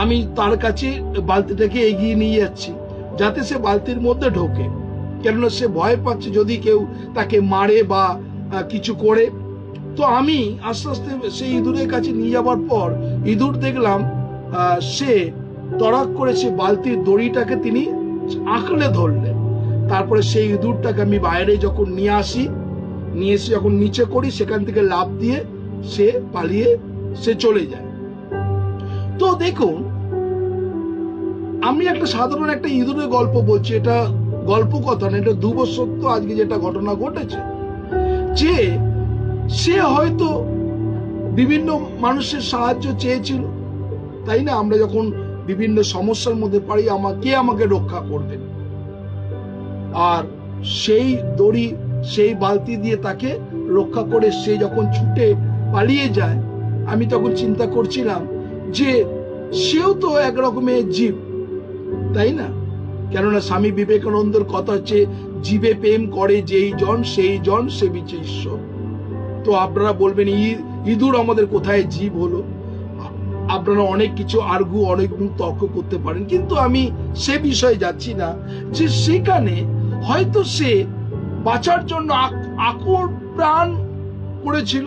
আমি তার কাছে বালতিটাকে এগিয়ে নিয়ে যাচ্ছি, যাতে সে বালতির মধ্যে ঢোকে, কেননা সে ভয় পাচ্ছে যদি কেউ তাকে মারে বা কিছু করে। তো আমি আস্তে আস্তে সেই ইঁদুরের কাছে নিয়ে যাবার পর ইঁদুর দেখলাম সে তড়াক করে সে বালতির দড়িটাকে তিনি আঁকড়ে ধরলেন। তারপরে সেই ইঁদুরটাকে আমি বাইরে যখন নিয়ে এসে যখন নিচে করি, সেখান থেকে লাফ দিয়ে সে পালিয়ে সে চলে যায়। তো দেখুন, আমি একটা সাধারণ একটা ইঁদুরের গল্প বলছি, এটা গল্প কথা না, এটা 2 বছর সত্য আজকে যেটা ঘটনা ঘটেছে, যে সে হয়তো বিভিন্ন মানুষের সাহায্য চেয়েছিল, তাই না? আমরা যখন বিভিন্ন সমস্যার মধ্যে পারি, আমাকে রক্ষা করবেন, আর সেই দড়ি সেই বালতি দিয়ে তাকে রক্ষা করে সে যখন ছুটে পালিয়ে যায়, আমি তখন চিন্তা করছিলাম যে সেও তো এক রকমের জীব, তাই না? কেননা স্বামী বিবেকানন্দের কথা হচ্ছে, জীবে প্রেম করে যেই জন সেই জন সেবিছে ঈশ্বর। তো আপনারা বলবেন ইঁদুর আমাদের কোথায় জীব হলো? আপনারা অনেক কিছু অনেক তর্ক করতে পারেন, কিন্তু আমি সে বিষয়ে যাচ্ছি না। যে সেখানে হয়তো সে বাঁচার জন্য আকুল প্রাণ করেছিল।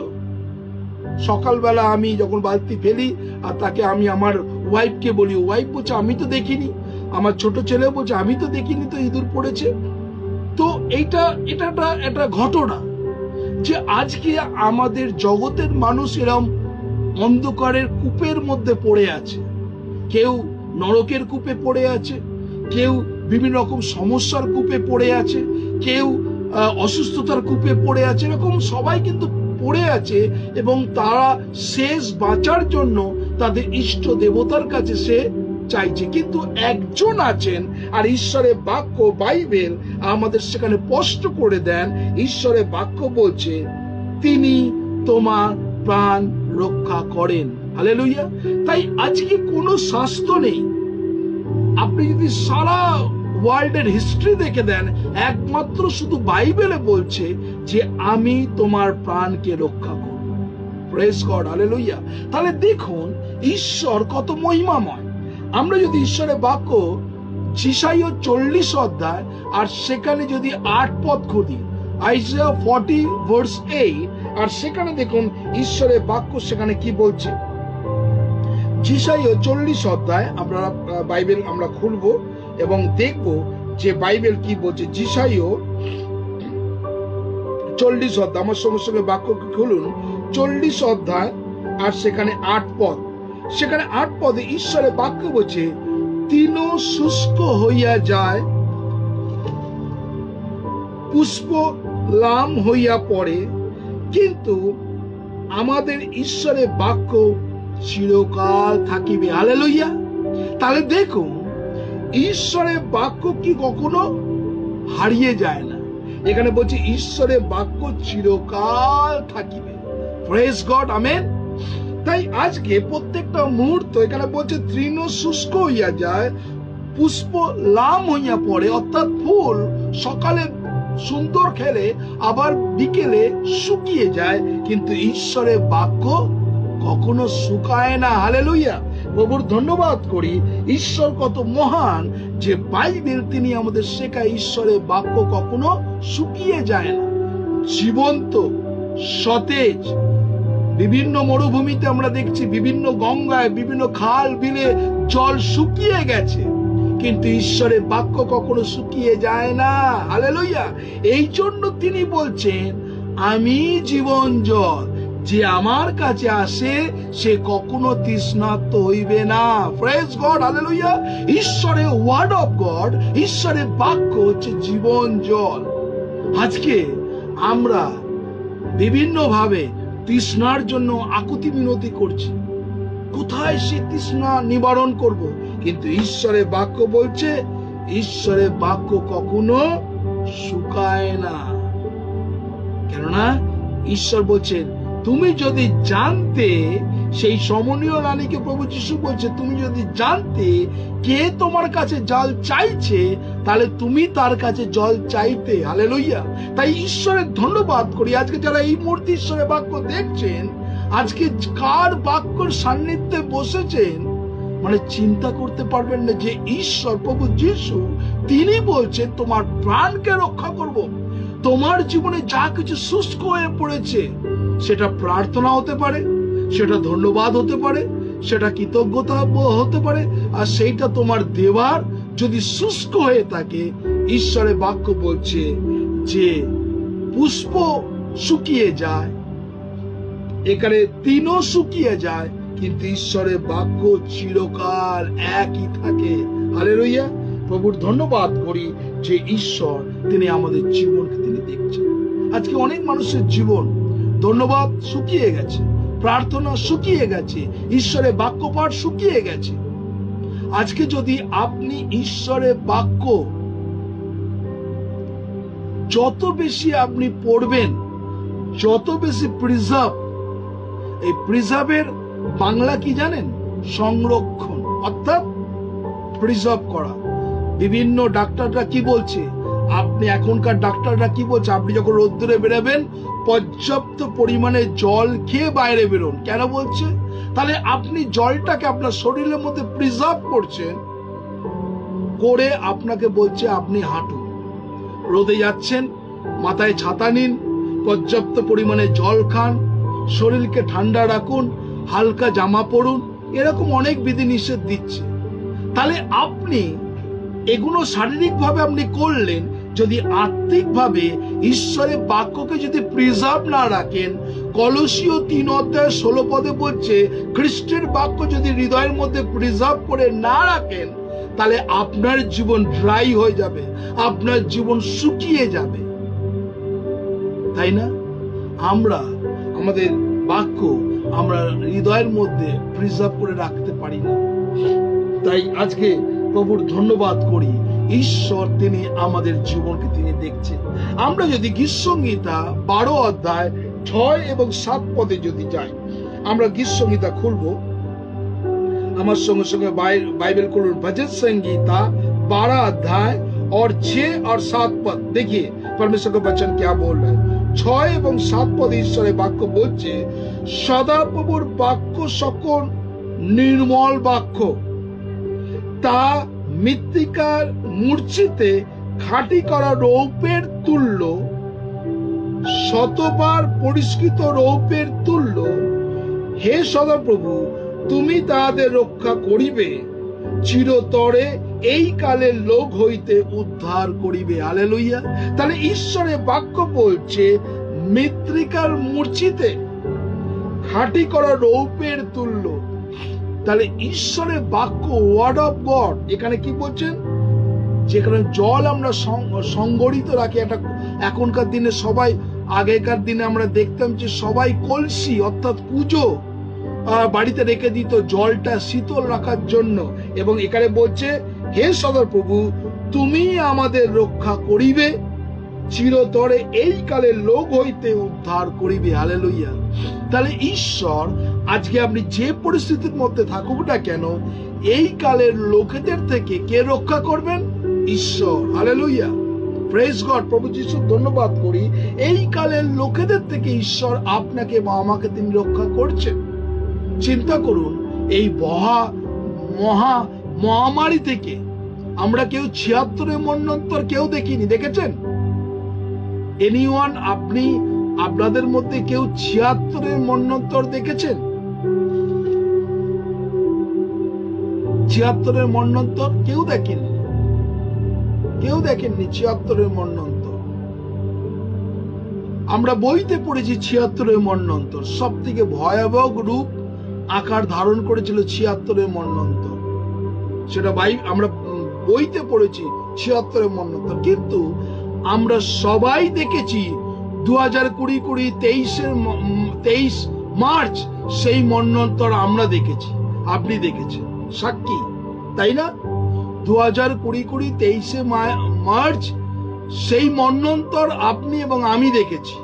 সকালবেলা আমি যখন বালতি ফেলি আর তাকে আমি আমার ওয়াইফকে বলি, ওয়াইফ বলছে আমি তো দেখিনি, আমার ছোট ছেলে বলছে আমি তো দেখিনি, তো ইঁদুর পড়েছে। তো এটা একটা ঘটনা যে আজকে আমাদের জগতের মানুষ এরকম অন্ধকারের কূপের মধ্যে পড়ে আছে, কেউ নরকের কূপে পড়ে আছে, কেউ বিভিন্ন রকম সমস্যার কূপে পড়ে আছে, কেউ অসুস্থতার কূপে পড়ে আছে, এরকম সবাই কিন্তু পড়ে আছে। এবং তারা শেষ বাঁচার জন্য তাদের ইষ্ট দেবতার কাছে সে চাইছে, কিন্তু একজন আছেন, আর ঈশ্বরের বাক্য বাইবেল আমাদের সেখানে স্পষ্ট করে দেন। ঈশ্বরের বাক্য বলছে তিনি তোমার প্রাণ রক্ষা করেন। হালেলুয়া। তাই আজকে কোনো শাস্ত্র নেই, আপনি যদি সারা ওয়ার্ল্ডের হিস্ট্রি দেখে দেন, একমাত্র শুধু বাইবেলে বলছে যে আমি তোমার প্রাণকে রক্ষা করব। Praise God, hallelujah. তাহলে দেখুন ঈশ্বর কত মহিমাময়। আমরা যদি ঈশ্বরের বাক্য যিশাইয়া 40 অধ্যায় আর সেখানে যদি 8 পদ খুঁজি, আইজায়া 40:8, আর সেখানে দেখুন ঈশ্বরের বাক্য সেখানে কি বলছে। যিশাইয়া 40 অধ্যায় আপনারা বাইবেল আমরা খুলবো এবং দেখব যে বাইবেল কি বলছে। যিশাইয়া 40 অধ্যায়, আমার সঙ্গে সঙ্গে বাক্য খুলুন, 40 অধ্যায় আর সেখানে 8 পদ। সেখানে 8 পদে ঈশ্বরের বাক্য বলছে তৃণ শুষ্ক হইয়া যায়, পুষ্প লাম হইয়া পড়ে, কিন্তু আমাদের ঈশ্বরের বাক্য চিরকাল থাকিবে। হালেলুয়া। তাহলে দেখুন, ঈশ্বরের বাক্য কি কখনো হারিয়ে যায় না। এখানে বলছে ঈশ্বরের বাক্য চিরকাল থাকিবে। Praise God, amen. তাই আজকে প্রত্যেকটা মুহূর্ত এখানে বলছে তৃণ শুষ্ক হইয়া যায়, পুষ্প লাম হইয়া পড়ে, অর্থাৎ ফুল সকালে সুন্দর খেলে আবার বিকেলে শুকিয়ে যায়, কিন্তু ঈশ্বরের বাক্য কখনো শুকায় না। হালেলুয়া। প্রভুর ধন্যবাদ করি। ঈশ্বর কত মহান যে বাইবেল তিনি আমাদের শেখায় ঈশ্বরের বাক্য কখনো শুকিয়ে যায় না, জীবন্ত, সতেজ। বিভিন্ন মরুভূমিতে আমরা দেখছি, বিভিন্ন গঙ্গায়, বিভিন্ন খাল বিলে জল শুকিয়ে গেছে, কিন্তু ঈশ্বরের বাক্য কখনো শুকিয়ে যায় না। হালেলুয়া। এই জন্য তিনি বলছেন, আমি জীবন জল, যে আমার কাছে আসে সে কখনো তৃষ্ণার্ত হইবে না। Praise God, hallelujah. ঈশ্বরের ওয়ার্ড অফ গড, ঈশ্বরের বাক্য হচ্ছে জীবন জল। আজকে আমরা বিভিন্ন ভাবে তৃষ্ণার জন্য আকুতি মিনতি করছি, কোথায় সে তৃষ্ণা নিবারণ করব, কিন্তু ঈশ্বরের বাক্য বলছে ঈশ্বরের বাক্য কখনো শুকায় না। কেননা ঈশ্বর বলছেন, তুমি যদি জানতে, সেই সমনীয় রানীকে প্রভু যিশু বলছে, তুমি যদি জানতে কে তোমার কাছে জল চাইছে, তাহলে তুমি তার কাছে জল চাইতে। হালেলুয়া। তাই ঈশ্বরের ধন্যবাদ করি। আজকে যারা এই মুহূর্তে ঈশ্বরের বাক্য দেখছেন, আজকে কার বাক্যর সান্নিধ্যে বসেছেন, মানে চিন্তা করতে পারবেন না যে ঈশ্বর প্রভু যিশু তিনি বলছেন তোমার প্রাণকে রক্ষা করব। তোমার জীবনে যা কিছু শুষ্ক হয়ে পড়েছে, সেটা প্রার্থনা হতে পারে, সেটা ধন্যবাদ হতে পারে, সেটা কৃতজ্ঞতা হতে পারে, আর সেইটা তোমার দেওয়ার যদি শুষ্ক হয়ে থাকে, ঈশ্বরের বাক্য বলছে যে পুষ্প শুকিয়ে যায়, এখানে তৃণ শুকিয়ে যায়, কিন্তু ঈশ্বরের বাক্য চিরকাল একই থাকে। হালেলুয়া। প্রভুর ধন্যবাদ করি যে ঈশ্বর তিনি আমাদের জীবনকে তিনি দেখছেন। আজকে অনেক মানুষের জীবন ধন্যবাদ শুকিয়ে গেছে, প্রার্থনা শুকিয়ে গেছে, ঈশ্বরের বাক্য পাঠ শুকিয়ে গেছে। আজকে যদি আপনি ঈশ্বরের বাক্য যত বেশি আপনি পড়বেন, যত বেশি প্রিজার্ভ, এই প্রিজার্ভের বাংলা কি জানেন? সংরক্ষণ, অর্থাৎ প্রিজার্ভ করা। বিভিন্ন ডাক্তাররা কি বলছে, আপনি এখনকার ডাক্তাররা কি বলছে, আপনি যখন রোদ্দুরে বেরোবেন পর্যাপ্ত পরিমাণে জল খেয়ে বাইরে বেরোন। কেন বলছে? তাহলে আপনি জলটাকে আপনার শরীরের মধ্যে প্রিজার্ভ করছেন, করে আপনাকে বলছে আপনি হাঁটুন। রোদে যাচ্ছেন, মাথায় ছাতা নিন, পর্যাপ্ত পরিমাণে জল খান, শরীরকে ঠান্ডা রাখুন, হালকা জামা পরুন, এরকম অনেক বিধিনিষেধ দিচ্ছে। তাহলে আপনি এগুলো শারীরিকভাবে আপনি করলেন, যদি আত্মিকভাবে ঈশ্বরের বাক্যকে যদি প্রিজার্ভ না রাখেন, কলসীয় 3:16 বলছে খ্রিস্টের বাক্য যদি হৃদয়ের মধ্যে প্রিজার্ভ করে না রাখেন, তাহলে আপনার জীবন ড্রাই হয়ে যাবে, আপনার জীবন শুকিয়ে যাবে, তাই না? আমরা আমাদের বাক্য আমরা হৃদয়ের মধ্যে প্রিজার্ভ করে রাখতে পারি না। তাই আজকে প্রভুর ধন্যবাদ করি, ঈশ্বর তিনি আমাদের জীবনকে তিনি দেখছেন। আমরা যদি গীতসংহিতা 12 অধ্যায় 6 এবং 7 পদে যদি যাই, আমরা গীতসংহিতা খুলবো, আমার সঙ্গে সঙ্গে बाइबल खुलून। भजन संगीता 12 अध्याय और 6 और 7 पद। देखिए परमेश्वर का वचन क्या बोल रहा है। 6 এবং 7 পদ ঈশ্বরের বাক্য বলছে, সদাপ্রভুর বাক্য সকল নির্মল বাক্য, তা মৃত্তিকার মূর্ছিতে খাঁটি করা রৌপের তুল্য, শতবার পরিষ্কৃত রৌপের তুল্য। হে সদাপ্রভু, তুমি তাদের রক্ষা করিবে, চিরতরে এই কালের লোক হইতে উদ্ধার করিবে। হালেলুয়া। তাহলে ঈশ্বরের বাক্য বলছে মৃত্তিকার মূর্ছিতে খাঁটি করা রৌপের তুল্য। তাহলে ঈশ্বরের বাক্য, ওয়ার্ড অফ গড, এখানে কি বলছেন? যেখানে জল আমরা সংগঠিত রাখি, একটা এখনকার দিনে সবাই, আগেকার দিনে আমরা দেখতাম যে সবাই কলসি অর্থাৎ কুজো বাড়িতে রেখে দিত জলটা শীতল রাখার জন্য। এবং এখানে বলছে, হে সদাপ্রভু, তুমি আমাদের রক্ষা করিবে, চিরতরে এই কালের লোক হইতে উদ্ধার করিবে। হালেলুয়া। তাহলে ঈশ্বর আজকে আপনি যে পরিস্থিতির মধ্যে থাকুক না কেন, এই কালের লোকেদের থেকে কে রক্ষা করবেন? ঈশ্বর। Hallelujah, praise God. প্রভু যিশু ধন্যবাদ করি, এই কালের লোকেদের থেকে ঈশ্বর আপনাকে বা আমাকে তিনি রক্ষা করছেন। চিন্তা করুন, এই মহা মহামারী থেকে আমরা কেউ ৭৬ মন্বন্তর কেউ দেখিনি, দেখেছেন? এনিওয়ান, আপনি আপনাদের মধ্যে কেউ ৭৬ মন্বন্তর দেখেছেন? ৭৬ মন্বন্তর কেউ দেখেননি, কেউ দেখেননি ৭৬ মন্বন্তর। আমরা বইতে পড়েছি ৭৬ মন্বন্তর, সব থেকে ভয়াবহ রূপ আকার ধারণ করেছিল ৭৬ মন্বন্তর। সেটা আমরা বইতে পড়েছি ৭৬ মন্বন্তর। কিন্তু আমরা সবাই দেখেছি 2020-23 মার্চ সেই মন্বন্তর আমরা দেখেছি, আপনি দেখেছেন, সাক্ষী, তাই না? 2020-23 মার্চ সেই মন্বন্তর আপনি এবং আমি দেখেছি,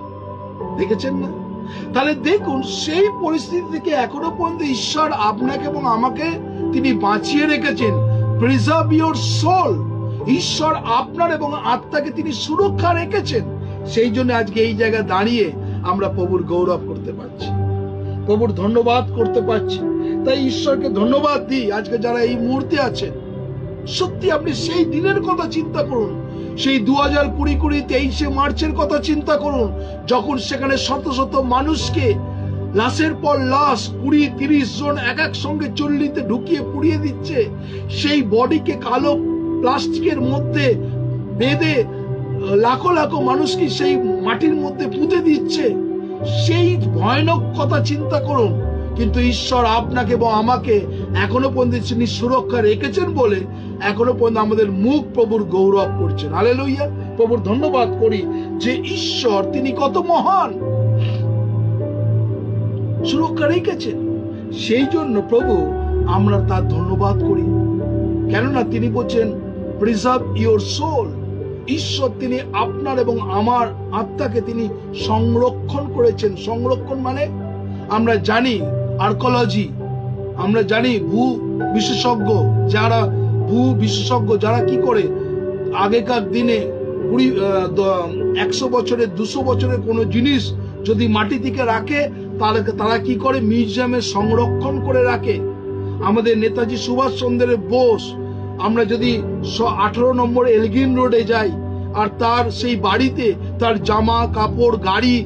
দেখেছেন না? তাহলে দেখুন, সেই পরিস্থিতি থেকে এখনো পর্যন্ত ঈশ্বর আপনাকে এবং আমাকে তিনি বাঁচিয়ে রেখেছেন। Preserve your soul. ঈশ্বর আপনার এবং আত্মাকে তিনি সুরক্ষা রেখেছেন। সেই জন্য আজকে এই জায়গায় দাঁড়িয়ে আমরা প্রভুর গৌরব করতে পারছি, প্রভুর ধন্যবাদ করতে পারছি। তাই ঈশ্বরকে ধন্যবাদ দিই। আজকে যারা এই মুহূর্তে আছেন, সত্যি আপনি সেই দিনের কথা চিন্তা করুন, সেই 2020-23 মার্চের কথা চিন্তা করুন, যখন সেখানে শত শত মানুষকে লাশের পর লাশ 20-30 জন এক সঙ্গে চল্লিতে ঢুকিয়ে পুড়িয়ে দিচ্ছে। সেই বডিকে কালো প্লাস্টিকের মধ্যে বেঁধে লাখো লাখো মানুষকে সেই মাটির মধ্যে পুঁতে দিচ্ছে। সেই ভয়ানক কথা চিন্তা করুন। কিন্তু ঈশ্বর আপনাকে এবং আমাকে এখনো পর্যন্ত তিনি সুরক্ষা রেখেছেন বলে এখনো পর্যন্ত আমাদের মুখ প্রভুর গৌরব করছেন। হালেলুয়া, প্রভুর ধন্যবাদ করি যে ঈশ্বর তিনি কত মহান, সুরক্ষা রেখেছেন। সেই জন্য প্রভু আমরা তার ধন্যবাদ করি, কেননা তিনি বলছেন প্রিজার্ভ ইউর সোল। ঈশ্বর তিনি আপনার এবং আমার আত্মাকে তিনি সংরক্ষণ করেছেন। সংরক্ষণ মানে আমরা জানি আর্কোলজি, আমরা জানি ভূ বিশেষজ্ঞ যারা কি করে আগেকার দিনে 100 বছরের 200 বছরের কোনো জিনিস যদি মাটি থেকে রাখে তাহলে তারা কি করে মিউজিয়ামে সংরক্ষণ করে রাখে। আমাদের নেতাজি সুভাষচন্দ্র বোস, আমরা যদি 18 নম্বর এলগিন রোডে যাই আর তার সেই বাড়িতে তার জামা কাপড় গাড়ি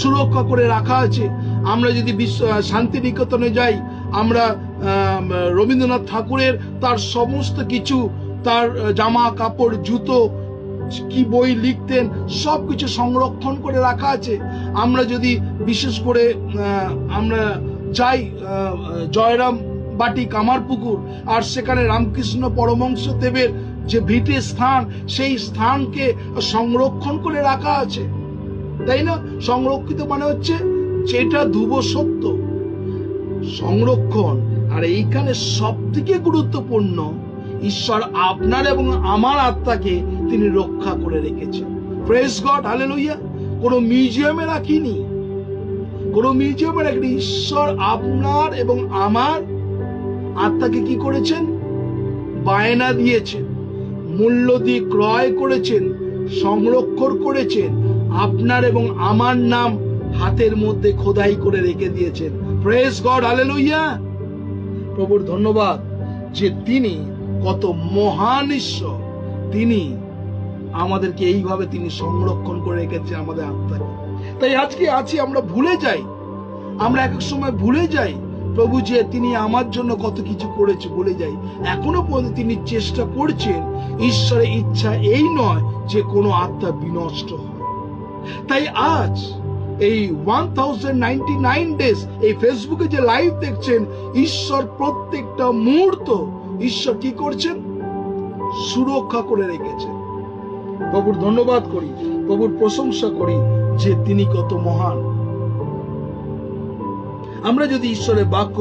সুরক্ষা করে রাখা আছে। আমরা যদি শান্তিনিকেতনে যাই, আমরা রবীন্দ্রনাথ ঠাকুরের তার সমস্ত কিছু, তার জামা কাপড় জুতো, কি বই লিখতেন, সবকিছু সংরক্ষণ করে রাখা আছে। আমরা যদি বিশেষ করে আমরা যাই জয়রাম বাটি কামারপুকুর, আর সেখানে রামকৃষ্ণ পরমহংস দেবের যে ভিটে স্থান, সেই স্থানকে সংরক্ষণ করে রাখা আছে, তাই না? সংরক্ষিত মানে হচ্ছে যেটা ধ্রুব সত্য, সংরক্ষণ। আর এইখানে সব থেকে গুরুত্বপূর্ণ, ঈশ্বর আপনার এবং আমার আত্মাকে তিনি রক্ষা করে রেখেছেন। Praise God, hallelujah. কোনো মিউজিয়ামে রাখিনি, কোনো মিউজিয়ামে রাখিনি। ঈশ্বর আপনার এবং আমার আত্মাকে কি করেছেন? বায়না দিয়েছেন, মূল্য দিয়ে ক্রয় করেছেন, সংরক্ষণ করেছেন। আপনার এবং আমার নাম হাতের মধ্যে খোদাই করে রেখে দিয়েছেন। Praise God, hallelujah. প্রভুর ধন্যবাদ যে তিনি কত মহান ঈশ্বর, তিনি আমাদেরকে এইভাবে তিনি সংরক্ষণ করে রেখেছেন আমাদের আত্মাকে। তাই আজকে আছি, আমরা ভুলে যাই, আমরা এক এক সময় ভুলে যাই প্রভু যে তিনি আমার জন্য কত কিছু করেছে, বলে যাই। এখনো পর্যন্ত তিনি চেষ্টা করছেন। ঈশ্বরের ইচ্ছা এই নয় যে কোনো আত্মা বিনষ্ট হয়। তাই আজ এই 1099 ডেজ এই ফেসবুকে যে লাইভ দেখছেন, ঈশ্বর প্রত্যেকটা মুহূর্ত ঈশ্বর কি করছেন? সুরক্ষা করে রেখেছেন। প্রভুর ধন্যবাদ করি, প্রভুর প্রশংসা করি যে তিনি কত মহান। আমরা যদি ঈশ্বরের বাক্য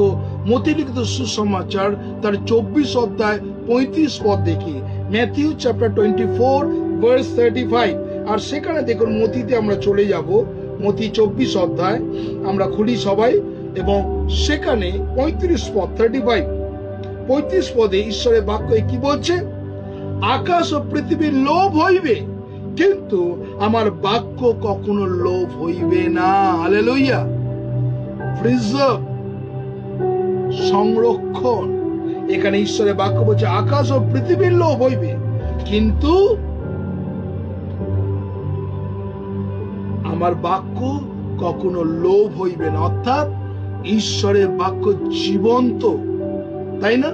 মতি লিখিত সুসমাচার তার 24 অধ্যায় 35 পদ দেখি, ম্যাথিউ চ্যাপ্টার 24 ভার্স 35, আর সেখানে দেখুন মতিতে আমরা চলে যাব, মতি 24 অধ্যায় আমরা খুলি সবাই, এবং সেখানে 35 পদ 35 পদে ঈশ্বরের বাক্য কি বলছে? আকাশ ও পৃথিবীর লোভ হইবে, কিন্তু আমার বাক্য কখনো লোভ হইবে না। হালেলুয়া। প্রিজার্ভ, সংরক্ষণ। এখানে ঈশ্বরের বাক্য বলছে আকাশ ও পৃথিবীর লোভ হইবে, কিন্তু আমার বাক্য কখনো লোভ হইবে না। অর্থাৎ ঈশ্বরের বাক্য জীবন্ত, তাই না?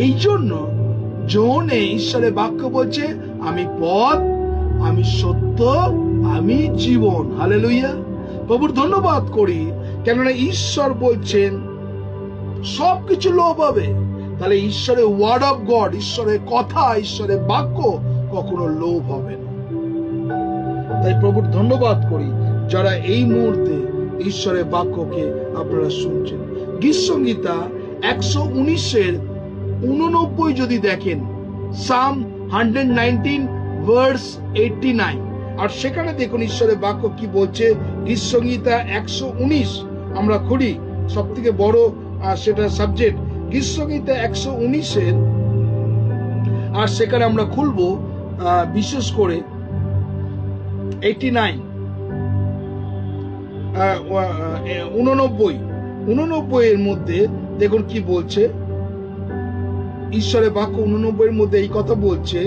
এই জন্য যোহনে ঈশ্বরের বাক্য বলছে আমি পথ, আমি সত্য, আমি জীবন। হালেলুয়া। প্রভুর ধন্যবাদ করি, কেননা ঈশ্বর বলছেন সবকিছু লোভ হবে। তাহলে ঈশ্বরের ওয়ার্ড অফ গড, ঈশ্বরের কথা, ঈশ্বরের বাক্য কখনো লোভ হবে না। তাই প্রভুর ধন্যবাদ করি যারা এই মুহূর্তে ঈশ্বরের বাক্যকে আপনারা শুনছেন। গীতসংহিতা 119 যদি দেখেন, সাম 119 ভার্স 89, আর সেখানে দেখুন ঈশ্বরের বাক্য কি বলছে। গীতসংহিতা 119 আমরা খুলি, সব থেকে বড় সেটা সাবজেক্ট গীতসংহিতা 119, আর সেখানে আমরা খুলবো বিশেষ করে 89 এর মধ্যে দেখুন কি বলছে ঈশ্বরের বাক্য। 89 এর মধ্যে এই কথা বলছে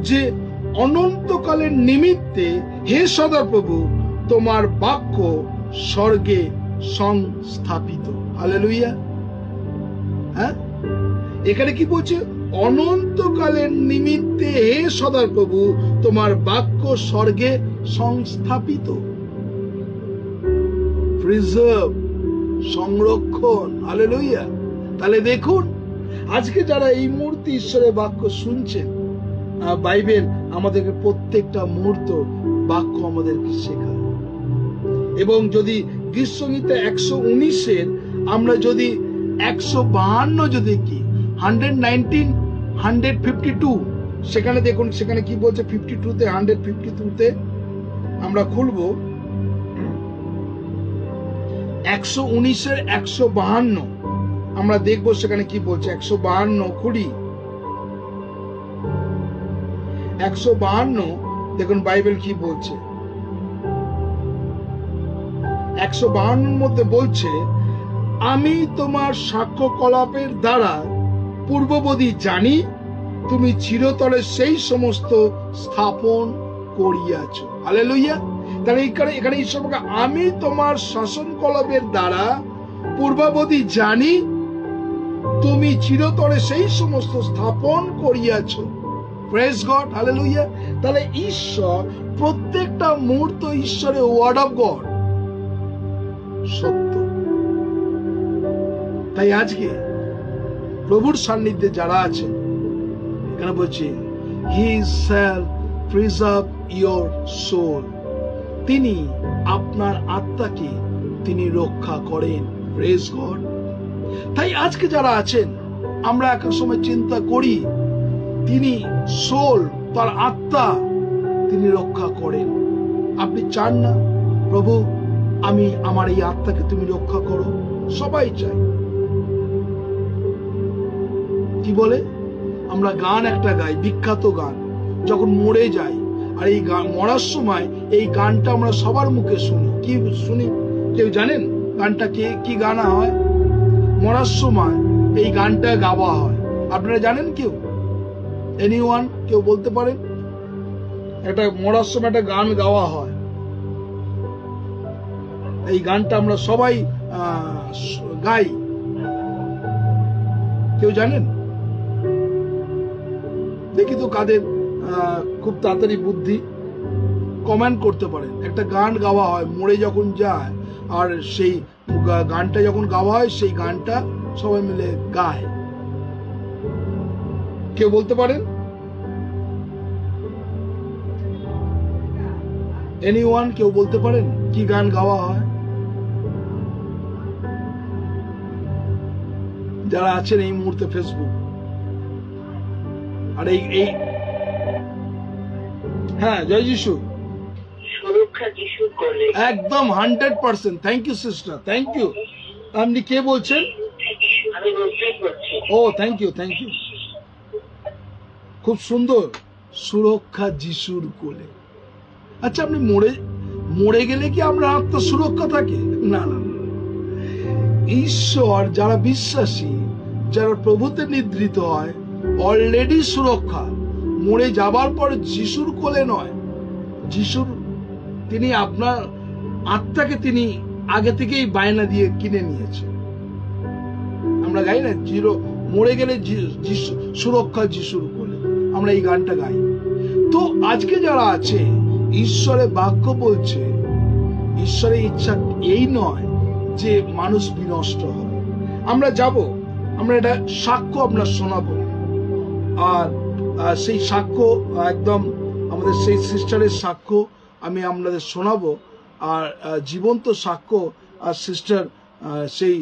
যে অনন্তকালের নিমিত্তে হে সদাপ্রভু তোমার বাক্য স্বর্গে সংস্থাপিত। হালেলুয়া। হ্যাঁ, এখানে কি বলছে? অনন্তকালের নিমিত্তে হে সদাপ্রভু তোমার বাক্য স্বর্গে সংস্থাপিত। প্রিজার্ভ, সংরক্ষণ। হালেলুয়া। তাহলে দেখুন আজকে যারা এই মুহূর্তে ঈশ্বরের বাক্য শুনছেন, বাইবেল আমাদেরকে প্রত্যেকটা মুহূর্ত বাক্য আমাদেরকে শেখায়। এবং যদি গীতসংহিতা 119 আমরা যদি 152 যদি কি 119 152 সেখানে দেখুন সেখানে কি বলছে 52তে 152তে আমরা খুলবো 119 152 আমরা দেখবো সেখানে কি বলছে। 152 খুলি, 152 দেখুন বাইবেল কি বলছে। 152 মধ্যে বলছে আমি তোমার সাক্ষ্য কলাপের দ্বারা পূর্ববধি জানি, তুমি চিরতরে সেই সমস্ত স্থাপন করিয়াছ। হালেলুয়া। তাহলে এখানে ঈশ্বর বলে আমি তোমার শাসন কলাপের দ্বারা পূর্ববধি জানি, তুমি চিরতরে সেই সমস্ত স্থাপন করিয়াছ। Praise God. হালেলুয়া। তাহলে ঈশ্বর প্রত্যেকটা মুহূর্ত ঈশ্বরের ওয়ার্ড অফ গড সত্য। তাই আজকে প্রভুর সান্নিধ্যে যারা আছেন, এখানে বলছে he shall preserve your soul, তিনি আপনার আত্মাকে তিনি রক্ষা করেন। Praise God. তাই আজকে যারা আছেন আমরা এক সময় চিন্তা করি তিনি সোল, তার আত্মা তিনি রক্ষা করেন। আপনি চান না প্রভু আমি আমার এই আত্মাকে তুমি রক্ষা করো? সবাই চাই। কি বলে আমরা গান একটা গাই, বিখ্যাত গান, যখন মরে যাই, আর এই গান মরার সময় এই গানটা আমরা সবার মুখে শুনি। কি শুনি কেউ জানেন গানটা কি গানা হয়? মরার সময় এই গানটা গাওয়া হয়। আপনারা জানেন কেউ? এনিওয়ান কেউ বলতে পারেন? একটা মরার সময় একটা গান গাওয়া হয়। এই গানটা আমরা সবাই গাই। কেউ জানেন? দেখি তো কাদের খুব তাড়াতাড়ি বুদ্ধি। কমেন্ট করতে পারেন। একটা গান গাওয়া হয় মরে যখন যায়, আর সেই গানটা যখন গাওয়া হয় সেই গানটা সবাই মিলে গায়। কেউ বলতে পারেন? এনিওয়ান কেউ বলতে পারেন কি গান গাওয়া হয়? যারা আছেন এই মুহূর্তে ফেসবুক আর এই হ্যাঁ, জয় যিশু, সুরক্ষা যিশুর কোলে। একদম 100%। Thank you sister, thank you. আপনি কে বলছেন? আমি রোজবেক বলছি। ও থ্যাংক ইউ, থ্যাংক ইউ, খুব সুন্দর। সুরক্ষা যিশুর কোলে। আচ্ছা, আপনি মরে গেলে কি আমরা আত্মা সুরক্ষা থাকে? না না, ঈশ্বর যারা বিশ্বাসী, যারা প্রভুতে নিদ্রিত হয়, অলরেডি সুরক্ষা। মরে যাবার পর যিশুর কোলে নয়, যিশুর তিনি আপনার আত্মাকে তিনি আগে থেকেই বায়না দিয়ে কিনে নিয়েছে। আমরা গাই না, মরে গেলে সুরক্ষা যিশুর কোলে, আমরা এই গানটা গাই। তো আজকে যারা আছে, ঈশ্বরের বাক্য বলছে, ঈশ্বরের ইচ্ছা এই নয় যে মানুষ বিনষ্ট হয়। আমরা যাব, আমরা এটা সাক্ষ্য আপনার শোনাবো, আর সেই সাক্ষ্য একদম আমাদের সেই সিস্টারের সাক্ষ্য আমি আপনাদের শোনাবো, আর জীবন্ত সাক্ষ্য। আর সিস্টার সেই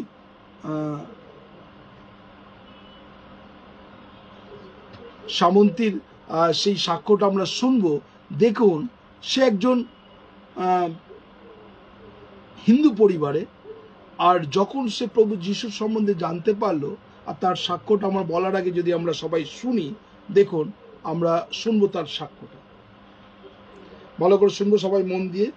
সামন্তীর সেই সাক্ষ্যটা আমরা শুনবো। দেখুন, সে একজন হিন্দু পরিবারে, আর যখন সে প্রভু যিশুর সম্বন্ধে জানতে পারলো, আর তার সাক্ষ্যটা আমার বলার আগে যদি আমরা সবাই শুনি, দেখুন আমরা শুনবো তার সাক্ষ্যটা, ভালো করে শুনবো সবাই মন দিয়ে।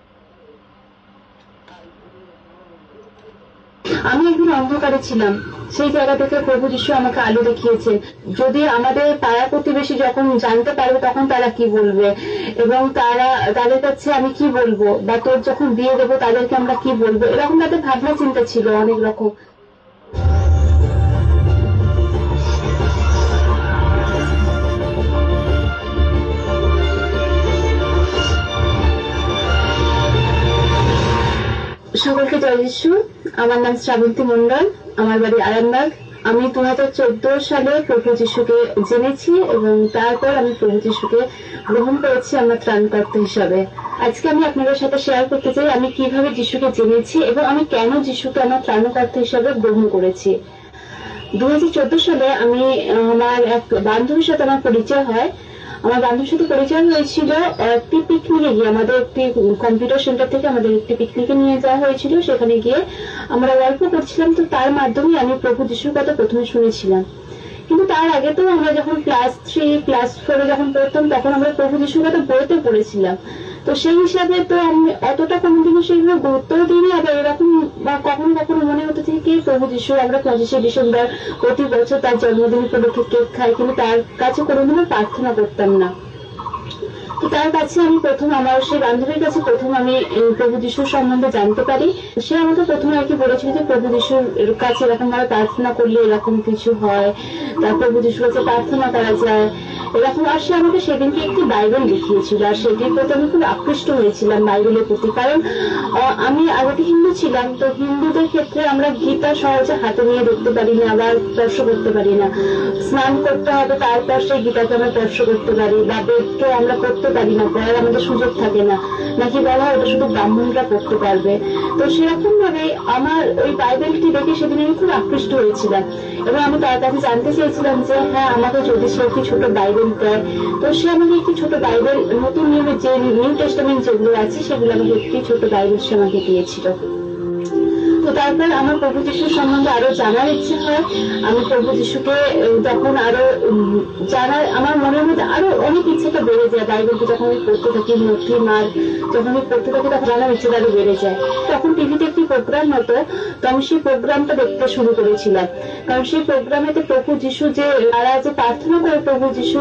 আমি একদিন অন্ধকারে ছিলাম, সেই জায়গা থেকে প্রভু যিশু আমাকে আলো দেখিয়েছে। যদি আমাদের পাড়া প্রতিবেশী যখন জানতে পারবে, তখন তারা কি বলবে, এবং তাদের কাছে আমি কি বলবো, বা তোর যখন দিয়ে দেবো তাদেরকে আমরা কি বলবো, এরকম তাদের ভাবনা চিন্তা ছিল অনেক রকম। সকলকে জয় যিশু। আমার নাম শ্রাবন্তী মন্ডল, আমার বাড়ি আরামবাগ। আমি 2014 সালে প্রভু যিশুকে জেনেছি, এবং তারপর আমি প্রভু যিশুকে গ্রহণ করেছি আমার ত্রাণকর্তা হিসাবে। আজকে আমি আপনাদের সাথে শেয়ার করতে চাই আমি কিভাবে যিশুকে জেনেছি এবং আমি কেন যিশুকে আমার ত্রাণকর্তা হিসাবে গ্রহণ করেছি। 2014 সালে আমি আমার এক বান্ধবীর সাথে আমার পরিচয় হয়। আমার বান্ধবীর সাথে পরিচয় হয়েছিল একটি পিকনিকে গিয়ে। আমাদের একটি কম্পিউটার সেন্টার থেকে আমাদের একটি পিকনিকে নিয়ে যাওয়া হয়েছিল। সেখানে গিয়ে আমরা গল্প করছিলাম, তো তার মাধ্যমে আমি প্রভু যিশুর কথা প্রথমে শুনেছিলাম। কিন্তু তার আগে তো আমরা যখন ক্লাস 3 ক্লাস 4 যখন পড়তাম, তখন আমরা প্রভু যিশুর কথা বইতে পড়েছিলাম। তো সেই হিসাবে তো আমি অতটা কোনোদিনও সেগুলো গুরুত্ব দিইনি। আবার এরকম বা কখনো কখনো মনে হতে থাকে কি প্রভু যিশু, আমরা 25শে ডিসেম্বর প্রতি বছর তার জন্মদিন উপলক্ষে কেক খাই, কিন্তু তার কাছে কোনোদিনও প্রার্থনা করতাম না। তো তার কাছে আমি প্রথম, আমার সেই বান্ধবীর কাছে প্রথম আমি প্রভু যিশুর সম্বন্ধে জানতে পারি। সে আমাকে প্রথমে আর কি বলেছিল যে প্রভু যিশুর কাছে এরকম ভাবে প্রার্থনা করলে এরকম কিছু হয়, তার প্রভু যিশুর কাছে প্রার্থনা করা যায় এরকম। আর সে আমাকে সেদিনকে একটি বাইবেল দেখিয়েছিল, আর সেটির প্রতি আমি খুব আকৃষ্ট হয়েছিলাম বাইবেলের প্রতি। কারণ আমি আগে হিন্দু ছিলাম, তো হিন্দুদের ক্ষেত্রে আমরা গীতা সহজে হাতে নিয়ে দেখতে পারি না, আবার স্পর্শ করতে পারি না। স্নান করতে হবে, তারপর সেই গীতাকে আমরা স্পর্শ করতে পারি, বা বেদকে আমরা করতে পারি না, পড়ার আমাদের সুযোগ থাকে না, নাকি বলা হয় ওটা শুধু ব্রাহ্মণরা করতে পারবে। তো সেরকম ভাবে আমার ওই বাইবেলটি দেখে সেদিন আমি খুব আকৃষ্ট হয়েছিলাম, এবং আমি তার কাছে জানতে চেয়েছিলাম যে হ্যাঁ, আমাকে যদি সে একটি ছোট বাইবেল দেয়। তো সে আমাকে একটি ছোট বাইবেল, নতুন নিয়মের যে নিউ টেস্টামেন্ট যেগুলো আছে সেগুলো আমাকে একটি ছোট বাইবেল সে আমাকে দিয়েছিল। তো তারপর আমার প্রভু যিশুর সম্বন্ধে আরো জানার ইচ্ছে হয়। আমি প্রভু যিশুকে যখন আরো জানার, আমার মনের মধ্যে আরো অনেক ইচ্ছেটা বেড়ে যায়। বাইবেলকে যখন আমি পড়তে থাকি, মধ্যে মার যখন আমি পড়তে থাকি, তখন জানার ইচ্ছেটা আরো বেড়ে যায়। তখন টিভিতে একটি প্রোগ্রাম হতো, তো আমি সেই প্রোগ্রামটা দেখতে শুরু করেছিলাম। কারণ সেই প্রোগ্রামেতে প্রভু যিশু যে তারা যে প্রার্থনা করে, প্রভু যিশু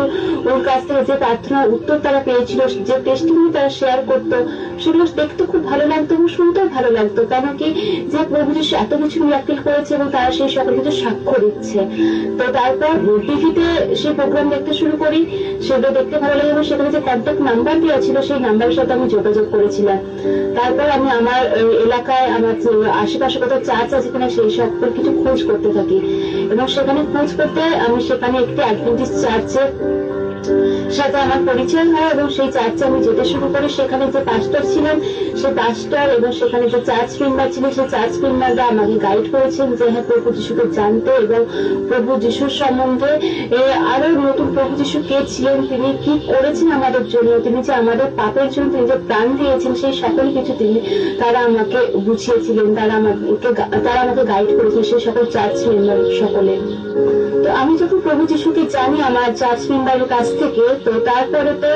ওর কাছ থেকে যে প্রার্থনার উত্তর তারা পেয়েছিল, যে টেস্টিমনি তারা শেয়ার করতো, সেগুলো দেখতে খুব ভালো লাগতো এবং শুনতেও ভালো লাগতো। কেন কি যে প্রভু যিশু এত কিছু মিরাকেল করেছে এবং তারা সেই সকল কিছু সাক্ষ্য দিচ্ছে। তো তারপর টিভিতে সেই প্রোগ্রাম দেখতে শুরু করি, সেগুলো দেখতে ভালো লাগে এবং সেখানে যে কন্ট্যাক্ট নাম্বার দেওয়া ছিল সেই নাম্বারের সাথে আমি যোগাযোগ করেছিলাম। তারপর আমি আমার এলাকায় আমার আশেপাশে কত চার্চ আছে কিনা সেই সকল কিছু খোঁজ করতে থাকি এবং সেখানে খোঁজ করতে আমি সেখানে একটি অ্যাডভেন্টিস্ট চার্চের সাথে আমার পরিচয় হয় এবং সেই চার্চে আমি যেতে শুরু করি। সেখানে যে পাস্টর ছিলেন সেই পাস্টর এবং সেখানে যে চার্চ মেম্বার ছিল সেই চার্চ মেম্বাররা আমাকে গাইড করেছেন যে হ্যাঁ প্রভু যিশুকে জানতে এবং প্রভু যিশুর সম্বন্ধে আরো নতুন প্রভু যিশু কে ছিলেন, তিনি কি করেছেন আমাদের জন্য, তিনি যে আমাদের পাপের জন্য তিনি যে প্রাণ দিয়েছেন সেই সকল কিছু তারা আমাকে বুঝিয়েছিলেন, তারা আমাকে গাইড করেছেন সেই সকল চার্চ মেম্বার সকলে। তো আমি যখন প্রভু যিশুকে জানি আমার চার্চ মেম্বারের কাছ থেকে, তো তারপরে তো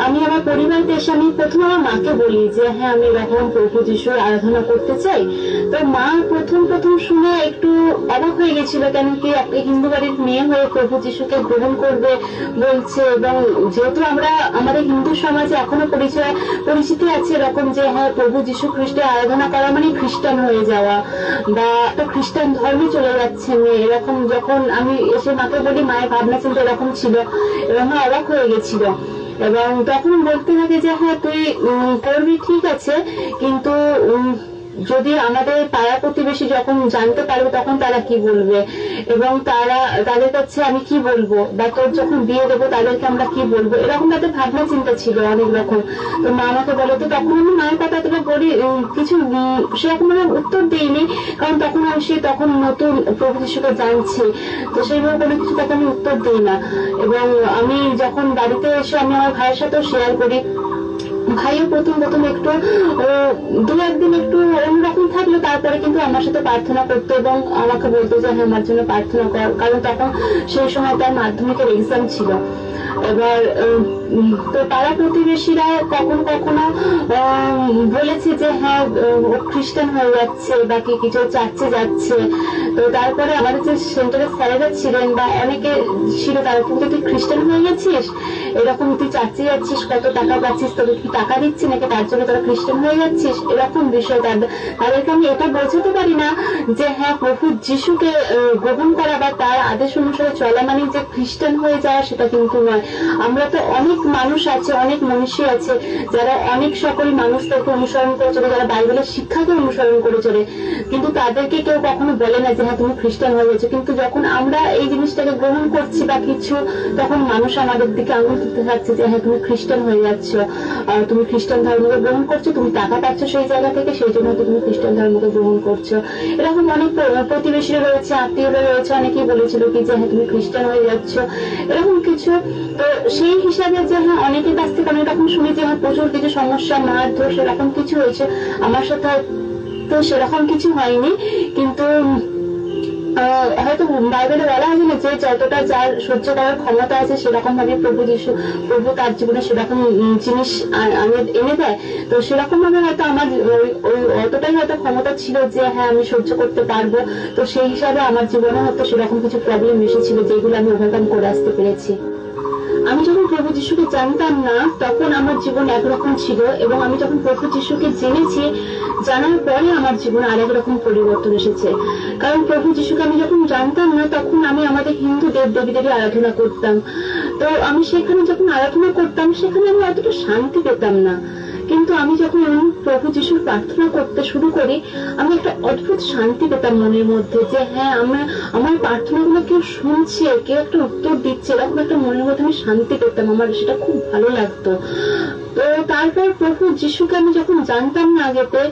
আমি আমার পরিবারকে এসে আমি প্রথমে আমার মাকে বলি যে হ্যাঁ আমি এরকম প্রভু যিশুর আরাধনা করতে চাই। তো মা প্রথম শুনে একটু অবাক হয়ে গেছিল, কেন কি একটা হিন্দু বাড়ির মেয়ে হয়ে প্রভু যিশুকে গ্রহণ করবে বলছে। এবং যেহেতু আমরা আমাদের হিন্দু সমাজে এখনো পরিচিতি আছে এরকম যে হ্যাঁ প্রভু যিশু খ্রিস্টের আরাধনা করা মানে খ্রিস্টান হয়ে যাওয়া বা একটা খ্রিস্টান ধর্মে চলে যাচ্ছে মেয়ে, এরকম যখন আমি এসে মাকে বলি মায়ের ভাবনা চিন্তা এরকম ছিল এবং মা অবাক হয়ে গেছিল। এবং তখন বলতে থাকে যে হ্যাঁ তুই করবি ঠিক আছে, কিন্তু যদি আমাদের পাড়া প্রতিবেশী যখন জানতে পারবে তখন তারা কি বলবে এবং তাদের কাছে আমি কি বলবো, বা তোর যখন বিয়ে দেবো তাদেরকে আমরা কি বলবো, এরকম তাদের ভাবনা চিন্তা ছিল অনেক রকম। তো মা আমাকে বলে, তো তখন আমি মায়ের কথা বলি কিছু সেরকম উত্তর দিইনি, কারণ তখন তখন নতুন প্রভু যিশুকে জানছি, তো সেইভাবে কোনো কিছু তাকে আমি উত্তর দিই না। এবং আমি যখন বাড়িতে এসে আমি আমার ভাইয়ের সাথেও শেয়ার করি, ভাইও প্রথম একটু দু একদিন একটু অন্যরকম থাকলো, তারপরে কিন্তু আমার সাথে প্রার্থনা করতো এবং আমাকে বলতো যে হ্যাঁ আমার জন্য প্রার্থনা কর, কারণ তখন সেই সময় তার মাধ্যমিকের এক্সাম ছিল। এবার তো পাড়া প্রতিবেশীরা কখনো বলেছে যে হ্যাঁ ও খ্রিস্টান হয়ে যাচ্ছে বা কি কিছু চার্চে যাচ্ছে। তো তারপরে আমাদের যে সেন্টারের স্যারেরা ছিলেন বা অনেকে ছিল, তারা কিন্তু তুই খ্রিস্টান হয়ে গেছিস, এরকম তুই চার্চে যাচ্ছিস, কত টাকা পাচ্ছিস, তোকে কি টাকা দিচ্ছি নাকি তার জন্য তোরা খ্রিস্টান হয়ে যাচ্ছিস, এরকম বিষয়। তাদেরকে আমি এটা বোঝাতে পারি না যে হ্যাঁ প্রভু যিশুকে গ্রহণ করা বা তার আদেশ অনুসারে চলা মানে যে খ্রিস্টান হয়ে যাওয়া সেটা কিন্তু নয়। আমরা তো অনেক মানুষ আছে, অনেক মনীষী আছে যারা অনেক সকল মানুষদেরকে অনুসরণ করে চলে, যারা বাইবেলের শিক্ষাকে অনুসরণ করে চলে, কিন্তু তাদেরকে কেউ কখনো বলে না যে হ্যাঁ তুমি খ্রিস্টান হয়ে গেছো। কিন্তু যখন আমরা এই জিনিসটাকে গ্রহণ করছি বা কিছু, তখন মানুষ আমাদের দিকে আঙুল তুলতে থাকছে যে হ্যাঁ তুমি খ্রিস্টান হয়ে যাচ্ছ, তুমি খ্রিস্টান ধর্মকে গ্রহণ করছো, তুমি টাকা পাচ্ছ সেই জায়গা থেকে, সেই জন্য তুমি খ্রিস্টান ধর্মকে গ্রহণ করছো। এরকম অনেক প্রতিবেশীরা রয়েছে, আত্মীয়রা রয়েছে, অনেকেই বলেছিল কি যে হ্যাঁ তুমি খ্রিস্টান হয়ে যাচ্ছ, এরকম কিছু। তো সেই হিসাবে যে হ্যাঁ অনেকের কাছ থেকে অনেক রকম শুনি যে আমার প্রচুর কিছু সমস্যা, মারধর সেরকম কিছু হয়েছে, আমার সাথে তো সেরকম কিছু হয়নি। কিন্তু হয়তো বাইবেলে বলা হয় না যে যতটা যার সহ্য করার ক্ষমতা আছে সেরকম ভাবে প্রভু তার জীবনে সেরকম জিনিস এনে দেয়। তো সেরকম ভাবে হয়তো আমার ওই অতটাই হয়তো ক্ষমতা ছিল যে হ্যাঁ আমি সহ্য করতে পারবো। তো সেই হিসাবে আমার জীবনে হয়তো সেরকম কিছু প্রবলেম এসেছিল যেগুলো আমি ওভারকাম করে আসতে পেরেছি। আমি যখন প্রভু যিশুকে জানতাম না তখন আমার জীবন একরকম ছিল, এবং আমি যখন প্রভু যিশুকে জেনেছি, জানার পরে আমার জীবনে আরেক রকম পরিবর্তন এসেছে। কারণ প্রভু যিশুকে আমি যখন জানতাম না তখন আমি আমাদের হিন্দু দেবদেবীদেরই আরাধনা করতাম। তো আমি সেখানে যখন আরাধনা করতাম সেখানে আমি অতটা শান্তি পেতাম না। কিন্তু আমি যখন প্রভু যিশুর প্রার্থনা করতে শুরু করি, আমি একটা অদ্ভুত শান্তি পেতাম মনের মধ্যে যে হ্যাঁ আমার প্রার্থনাগুলো কেউ শুনছে, কেউ একটা উত্তর দিচ্ছে, এরকম একটা মনের মধ্যে আমি শান্তি পেতাম, আমার সেটা খুব ভালো লাগতো। তো তারপর প্রভু যিশুকে আমি যখন জানতাম না আগেতে,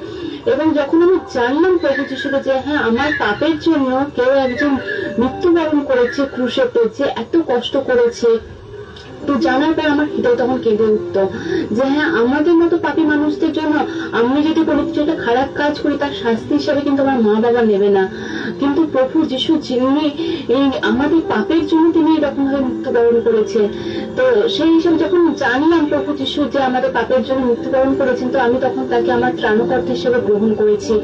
এবং যখন আমি জানলাম প্রভু যিশুকে যে হ্যাঁ আমার পাপের জন্য কেউ একজন মৃত্যুবরণ করেছে ক্রুশেতে, যে এত কষ্ট করেছে, তো জানার পর আমার হৃদয় তখন কেঁদে উঠত যে হ্যাঁ আমাদের মতো পাপী মানুষদের জন্য আমি যদি কোনো কিছু একটা খারাপ কাজ করি তার শাস্তি হিসাবে কিন্তু আমার মা বাবা নেবে না, কিন্তু প্রভু যিশু যিনি আমাদের পাপের জন্য তিনি এরকম ভাবে মৃত্যুবরণ করেছে। তো সেই হিসাবে যখন জানলাম প্রভু যিশু যে আমাদের পাপের জন্য মৃত্যুবরণ করেছেন, তো আমি তখন তাকে আমার ত্রাণকর্তা হিসেবে গ্রহণ করেছি।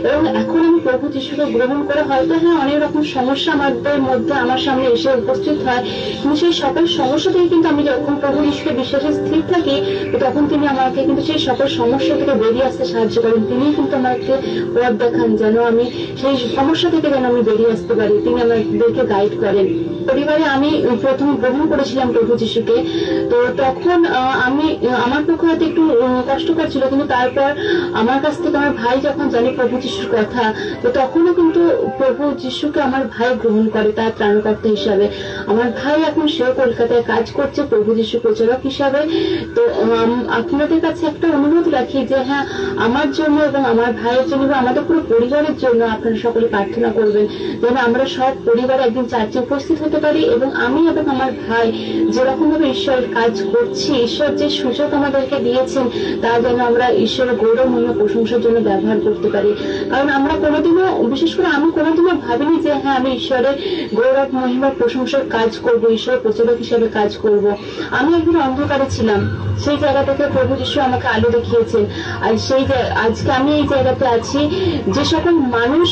এবং এখন আমি প্রভু যিশুকে গ্রহণ করে হয়তো হ্যাঁ অনেক রকম সমস্যা আমাদের মধ্যে আমার সামনে এসে উপস্থিত হয়, কিন্তু সেই সকল সমস্যা থেকে কিন্তু কিন্তু আমি যখন প্রভু ঈশ্বরে বিশ্বাসে স্থির থাকি, তখন তিনি আমাকে কিন্তু সেই সকল সমস্যা থেকে বেরিয়ে আসতে সাহায্য করেন। তিনি কিন্তু আমাকে পথ দেখান যেন আমি সেই সমস্যা থেকে যেন আমি বেরিয়ে আসতে পারি। তিনি আমাদেরকে গাইড করেন। পরিবারে আমি প্রথম গ্রহণ করেছিলাম প্রভু যিশুকে, তো তখন আমি আমার পক্ষে হয়তো একটু কষ্টকর ছিল, কিন্তু তারপর আমার কাছ থেকে আমার ভাই যখন জানে প্রভু যিশুর কথা, তো তখনও কিন্তু প্রভু যিশুকে আমার ভাই গ্রহণ করে তার ত্রাণকর্তা হিসাবে। আমার ভাই এখন সেও কলকাতায় কাজ করছে প্রভু যিশু প্রচারক হিসাবে। তো আপনাদের কাছে একটা অনুরোধ রাখি যে হ্যাঁ, আমার জন্য এবং আমার ভাইয়ের জন্য এবং আমাদের পুরো পরিবারের জন্য আপনারা সকলে প্রার্থনা করবেন যেন আমরা সব পরিবার একদিন চার্চে উপস্থিত হতে পারি, এবং আমি এবং আমার ভাই যেরকম ভাবে ঈশ্বরের কাজ করছি, ঈশ্বর যে সুযোগ আমাদেরকে দিয়েছেন তা যেন আমরা ঈশ্বরের গৌরব মহিমা প্রশংসার জন্য ব্যবহার করতে পারি। কারণ আমরা কোনোদিনও, বিশেষ করে আমি কোনোদিনও ভাবিনি যে হ্যাঁ আমি ঈশ্বরের গৌরব মহিমার প্রশংসার কাজ করব, ঈশ্বরের প্রচারক হিসেবে কাজ করব। আমি একদিন অন্ধকারে ছিলাম, সেই জায়গা থেকে প্রভু যিশু আমাকে আলো দেখিয়েছেন। আর সেই আজকে আমি এই জায়গাতে আছি। যে সকল মানুষ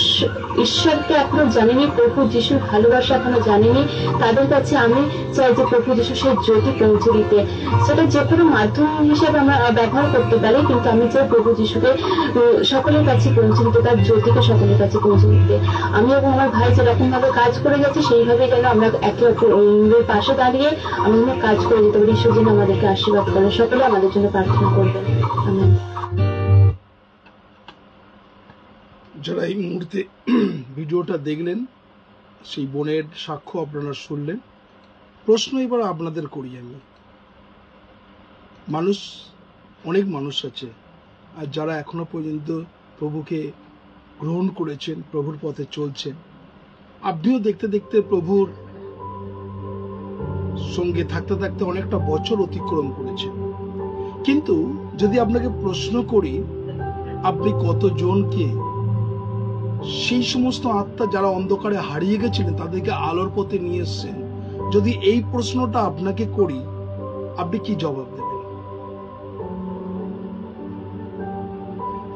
ঈশ্বরকে এখনো জানেনি, প্রভু যিশুর ভালোবাসা এখনো জানেনি, তাদের কাছে আমি চাই যে প্রভু যিশু সেই জ্যোতি পৌঁছে দিতে। সেটা যে কোনো মাধ্যম হিসেবে আমরা ব্যবহার করতে পারি, কিন্তু আমি চাই প্রভু যিশুকে সকলের কাছে পৌঁছে দিতে, তার জ্যোতিকে সকলের কাছে পৌঁছে দিতে। আমি এবং আমার ভাই যেরকম ভাবে কাজ করে যাচ্ছি, সেইভাবে যেন আমরা একে অপরের পাশে দাঁড়িয়ে আমরা কাজ করে যেতে পারি। ঈশ্বর যেন আমাদেরকে আশীর্বাদ করেন। সকলে আমাদের জন্য প্রার্থনা করবেন। আমেন। যারা এই মুহূর্তে ভিডিওটা দেখলেন, সেই বোনের সাক্ষ্য আপনারা শুনলেন। প্রশ্ন এবার আপনাদের করি আমি। অনেক মানুষ আছে আর যারা এখনো পর্যন্ত প্রভুকে গ্রহণ করেছেন, প্রভুর পথে চলছেন। আপনিও দেখতে দেখতে প্রভুর সঙ্গে থাকতে থাকতে অনেকটা বছর অতিক্রম করেছেন। কিন্তু যদি আপনাকে প্রশ্ন করি, আপনি কতজনকে সেই সমস্ত আত্মা যারা অন্ধকারে হারিয়ে গেছিলেন তাদেরকে আলোর পথে নিয়ে এসেছেন, যদি এই প্রশ্নটা আপনাকে করি, আপনি কি জবাব দেবেন?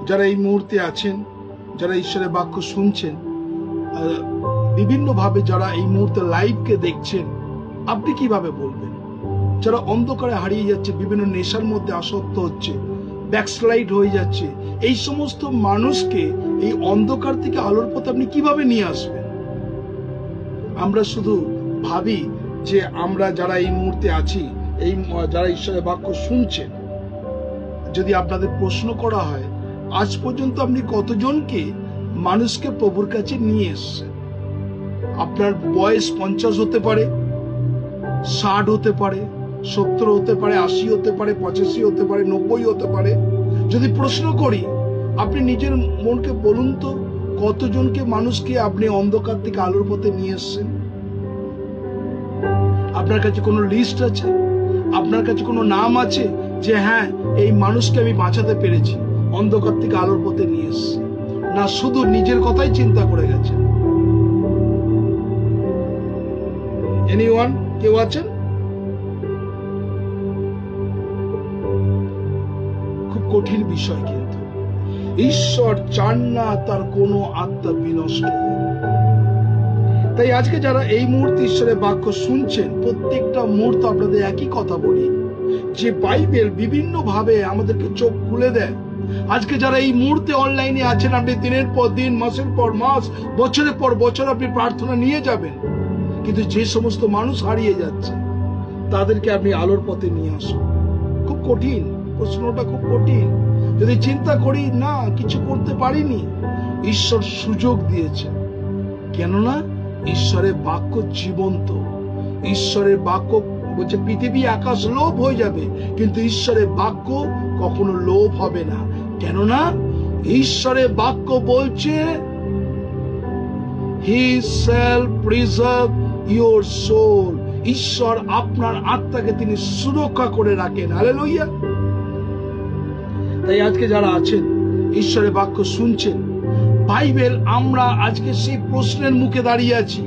যারা এই মুহূর্তে আছেন, যারা ঈশ্বরের বাক্য শুনছেন, বিভিন্ন ভাবে যারা এই মুহূর্তে লাইভকে দেখছেন, আপনি কিভাবে বলবেন? যারা অন্ধকারে হারিয়ে যাচ্ছে, বিভিন্ন নেশার মধ্যে আসক্ত হচ্ছে, ব্যাকস্লাইড হয়ে যাচ্ছে, এই সমস্ত মানুষকে এই অন্ধকার থেকে আলোর পথে আপনি কিভাবে নিয়ে আসবেন? আমরা শুধু ভাবি যে আমরা যারা এই মুহূর্তে আছি, এই যারা ঈশ্বরের বাক্য শুনছেন, যদি আপনাদের প্রশ্ন করা হয় আজ পর্যন্ত আপনি কতজনকে মানুষকে প্রভুর কাছে নিয়ে এসেছেন? আপনার বয়স 50 হতে পারে, 60 হতে পারে, 70 হতে পারে, 80 হতে পারে, 85 হতে পারে, 90 হতে পারে। যদি প্রশ্ন করি, আপনি নিজের মনকে বলুন তো, কতজনকে মানুষকে আপনি অন্ধকার থেকে আলোর পথে নিয়ে এসেছেন? আপনার কাছে কোনো লিস্ট আছে? আপনার কাছে কোনো নাম আছে যে হ্যাঁ এই মানুষকে আমি বাঁচাতে পেরেছি, অন্ধকার থেকে আলোর পথে নিয়ে এসেছি? না শুধু নিজের কথাই চিন্তা করে গেছেন? এনিওয়ান, কেউ আছেন? খুব কঠিন বিষয়, কিন্তু ঈশ্বর চান না তার কোনো আত্মা বিনষ্ট হোক। তাই আজকে যারা এই মুহূর্তে ঈশ্বরের বাক্য শুনছেন, প্রত্যেকটা মুহূর্তে আপনাদের একই কথা বলি যে বাইবেল বিভিন্ন ভাবে আমাদেরকে চোখ খুলে দেয়। আজকে যারা এই মুহূর্তে অনলাইনে আছেন, আপনি দিনের পর দিন, মাসের পর মাস, বছরের পর বছর আপনি প্রার্থনা নিয়ে যাবেন, কিন্তু যে সমস্ত মানুষ হারিয়ে যাচ্ছে তাদেরকে আপনি আলোর পথে নিয়ে আসুন। খুব কঠিন প্রশ্নটা, খুব কঠিন। যদি চিন্তা করি না কিছু করতে পারিনি, ঈশ্বর সুযোগ দিয়েছে। কেননা ঈশ্বরের বাক্য জীবন্ত। ঈশ্বরের বাক্য বলছে পৃথিবী আকাশ লোভ হয়ে যাবে, কিন্তু ঈশ্বরের বাক্য কখনো লোভ হবে না। কেননা ঈশ্বরের বাক্য বলছে He shall preserve your soul. ঈশ্বর আপনার আত্মাকে তিনি সুরক্ষা করে রাখেন। হালেলুয়া। তাই আজকে যারা আছেন ঈশ্বরের বাক্য শুনছেন, বাইবেল, আমরা আজকে সেই প্রশ্নের মুখে দাঁড়িয়ে আছি।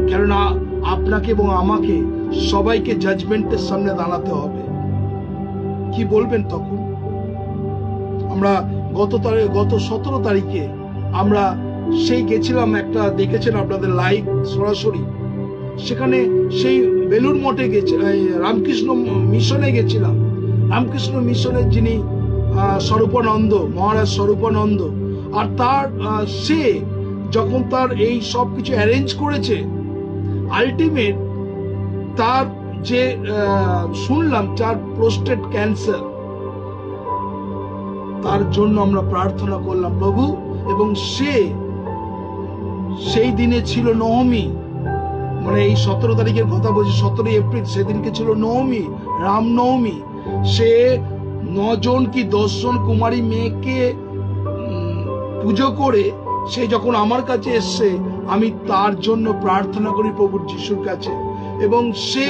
কেননা আপনাকে এবং আমাকে সবাইকে জাজমেন্টের সামনে দাঁড়াতে হবে। কি বলবেন তখন? আমরা গত 17 তারিখে আমরা সেই গেছিলাম, একটা দেখেছেন আপনাদের লাইভ সরাসরি, সেখানে সেই বেলুর মঠে গেছে, রামকৃষ্ণ মিশনে গেছিলাম। রামকৃষ্ণ মিশনের যিনি স্বরূপানন্দ, মহারাজ স্বরূপানন্দ, আর তার সে যখন তার এই সব কিছু অ্যারেঞ্জ করেছে, আলটিমেট তার যে শুনলাম তার প্রোস্টেট ক্যান্সার, তার জন্য আমরা প্রার্থনা করলাম প্রভু। এবং সেই দিনে ছিল নবমী, মানে এই 17 তারিখের কথা বলছি, 17 এপ্রিল, সেদিনকে ছিল নবমী, রামনবমী। সে 9 জন কি 10 জন কুমারী মেয়েকে পুজো করে সে যখন আমার কাছে এসছে, আমি তার জন্য প্রার্থনা করি প্রভু যিশুর কাছে, এবং সে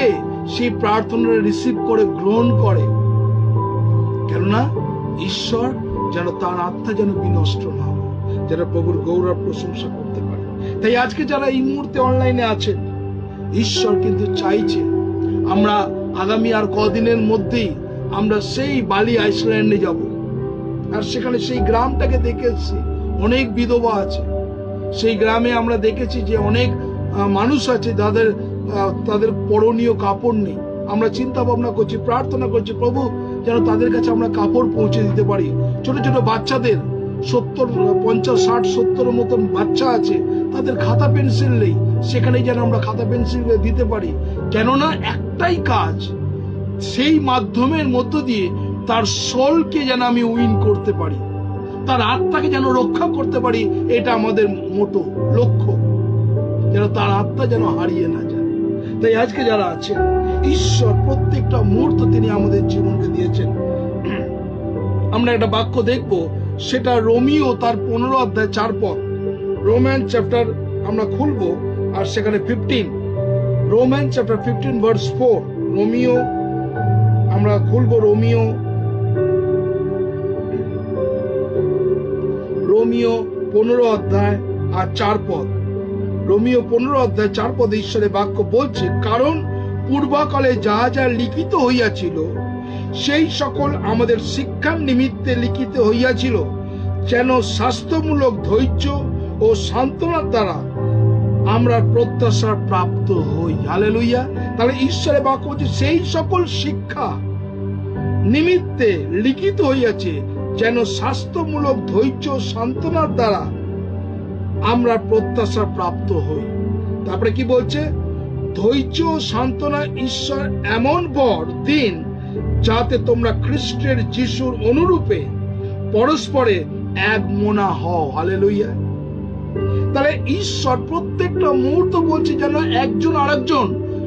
সেই প্রার্থনা রিসিভ করে গ্রহণ করে। কেননা ঈশ্বর যেন তার আত্মা যেন বিনষ্ট না হয়, যেন প্রভুর গৌরব প্রশংসা করতে পারে। তাই আজকে যারা এই মুহূর্তে অনলাইনে আছেন, ঈশ্বর কিন্তু চাইছে আমরা আগামী আর কদিনের মধ্যেই আমরা সেই বালি আইসল্যান্ডে যাব। আর সেখানে সেই গ্রামটাকে দেখেছি, অনেক বিধবা আছে। সেই গ্রামে আমরা দেখেছি যে অনেক মানুষ আছে তাদের পরনীয় কাপড় নেই। আমরা চিন্তা ভাবনা করছি, প্রার্থনা করছি প্রভু যেন তাদের কাছে আমরা কাপড় পৌঁছে দিতে পারি। ছোট ছোট বাচ্চাদের 70, 50, 60, 70 মতন বাচ্চা আছে, তাদের খাতা পেন্সিল নেই, সেখানে যেন আমরা খাতা পেন্সিল দিতে পারি। কেননা একটাই কাজ, সেই মাধ্যমের মধ্য দিয়ে তার সোলকে যেন আমি উইন করতে পারি, তার আত্মাকে যেন রক্ষা করতে পারি। এটা আমাদের মোটো লক্ষ্য, যেন তার আত্মা যেন হারিয়ে না যায়। তাই আজকে যারা আছেন, ঈশ্বর প্রত্যেকটা মুহূর্ত তিনি আমাদের জীবনকে দিয়েছেন। আমরা একটা বাক্য দেখব, সেটা রোমিও তার 15 অধ্যায় 4 পদ, রোমান চ্যাপ্টার আমরা খুলবো, আর সেখানে 15, রোমান চ্যাপ্টার 15 ভার্স 4, রোমিও আমরা খুলবো, রোমিও 15 অধ্যায় আর 4 পদ। রোমিও 15 অধ্যায় 4 পদে ঈশ্বরের বাক্য বলছে, কারণ পূর্বকালে যাহা যা লিখিত হইয়াছিল, সেই সকল আমাদের শিক্ষার নিমিত্তে লিখিত হইয়াছিল, যেন শাস্ত্রমূলক ধৈর্য ও সান্ত্বনার দ্বারা আমরা প্রত্যাশা প্রাপ্ত হই। হালেলুয়া। তাহলে ঈশ্বরের বাক্য বলছে সেই সকল শিক্ষা নিমিত্তে লিখিত হইয়াছে, যেন শাস্ত্রমূলক ধৈর্য সান্ত্বনার দ্বারা আমরা প্রত্যাশা প্রাপ্ত হই। তারপরে কি বলছে? ধৈর্য সান্ত্বনা ঈশ্বর এমন বর দিন, যাতে তোমরা খ্রিস্টের যিশুর অনুরূপে পরস্পরে এক মনা হও। হালেলুয়া। তাহলে ঈশ্বর প্রত্যেকটা মুহূর্ত বলছে যেন একজন আরেকজন,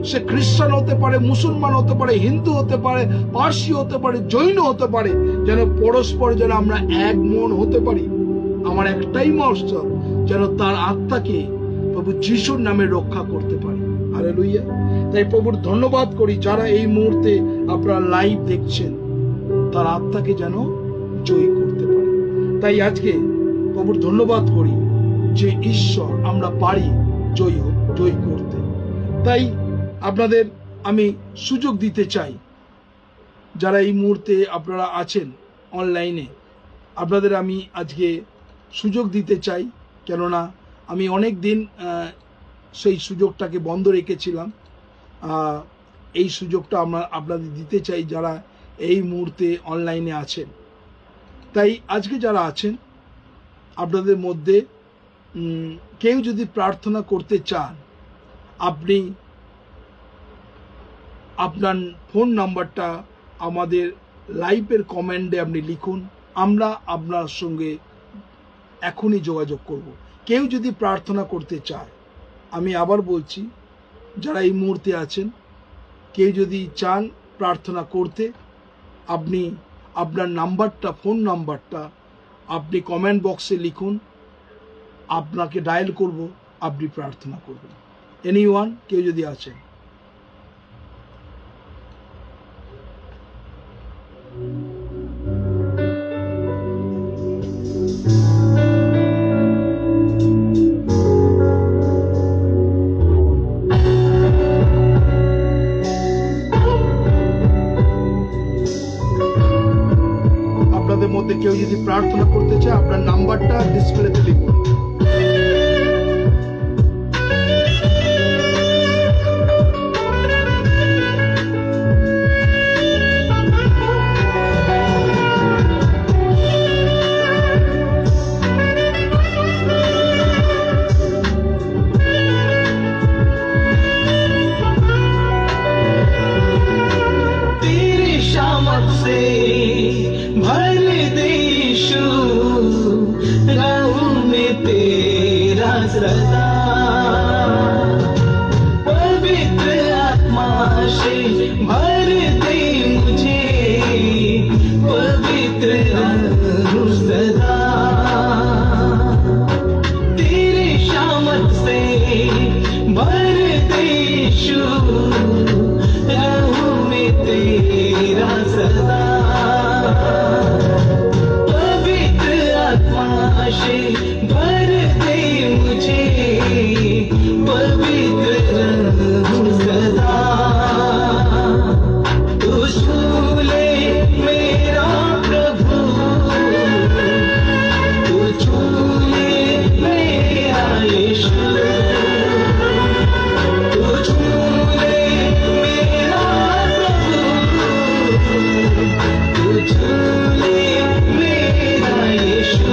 সে খ্রিস্টান হতে পারে, মুসলমান হতে পারে, হিন্দু হতে পারে, পার্সি হতে পারে, জৈন হতে পারে, যেন পরস্পর যেন আমরা এক মন হতে পারি। আমার একটাই মকসদ, যেন তার আত্মাকে প্রভু যিশুর নামে রক্ষা করতে পারি। হালেলুয়া। তাই প্রভুর ধন্যবাদ করি, যারা এই মুহূর্তে আপনারা লাইভ দেখছেন, তার আত্মাকে যেন জয়ী করতে পারে। তাই আজকে প্রভুর ধন্যবাদ করি যে ঈশ্বর আমরা পারি জয়ী করতে। তাই আপনাদের আমি সুযোগ দিতে চাই, যারা এই মুহূর্তে আপনারা আছেন অনলাইনে, আপনাদের আমি আজকে সুযোগ দিতে চাই। কেননা আমি অনেক দিন সেই সুযোগটাকে বন্ধ রেখেছিলাম। এই সুযোগটা আপনাদের দিতে চাই, যারা এই মুহূর্তে অনলাইনে আছেন। তাই আজকে যারা আছেন, আপনাদের মধ্যে কেউ যদি প্রার্থনা করতে চান, আপনি আপনার ফোন নাম্বারটা আমাদের লাইভের কমেন্টে আপনি লিখুন, আমরা আপনার সঙ্গে এখনই যোগাযোগ করব। কেউ যদি প্রার্থনা করতে চায়, আমি আবার বলছি, যারা এই মুহূর্তে আছেন, কেউ যদি চান প্রার্থনা করতে, আপনি আপনার নাম্বারটা, ফোন নাম্বারটা আপনি কমেন্ট বক্সে লিখুন, আপনাকে ডায়াল করব, আপনি প্রার্থনা করবেন। এনিওয়ান, কেউ যদি আছেন? আপনাদের মধ্যে কেউ যদি প্রার্থনা করতে চায়, আপনার নাম্বারটা ডিসপ্লেতে লিখুন। शामत से भर दे यीशु रहूं मैं तेरा सदा पवित्र आत्मा से भर दे मुझे पवित्र रहूं सदा तेरे शामत से भर दे यीशु रहूं मैं तेरा सदा पवित्र आत्मा से भर दे मुझे पवित्र रहूं सदा तू छूले मेरा प्रभु तू छूले मेरा यीशु तू छूले मेरा प्रभु तू छूले मेरा यीशु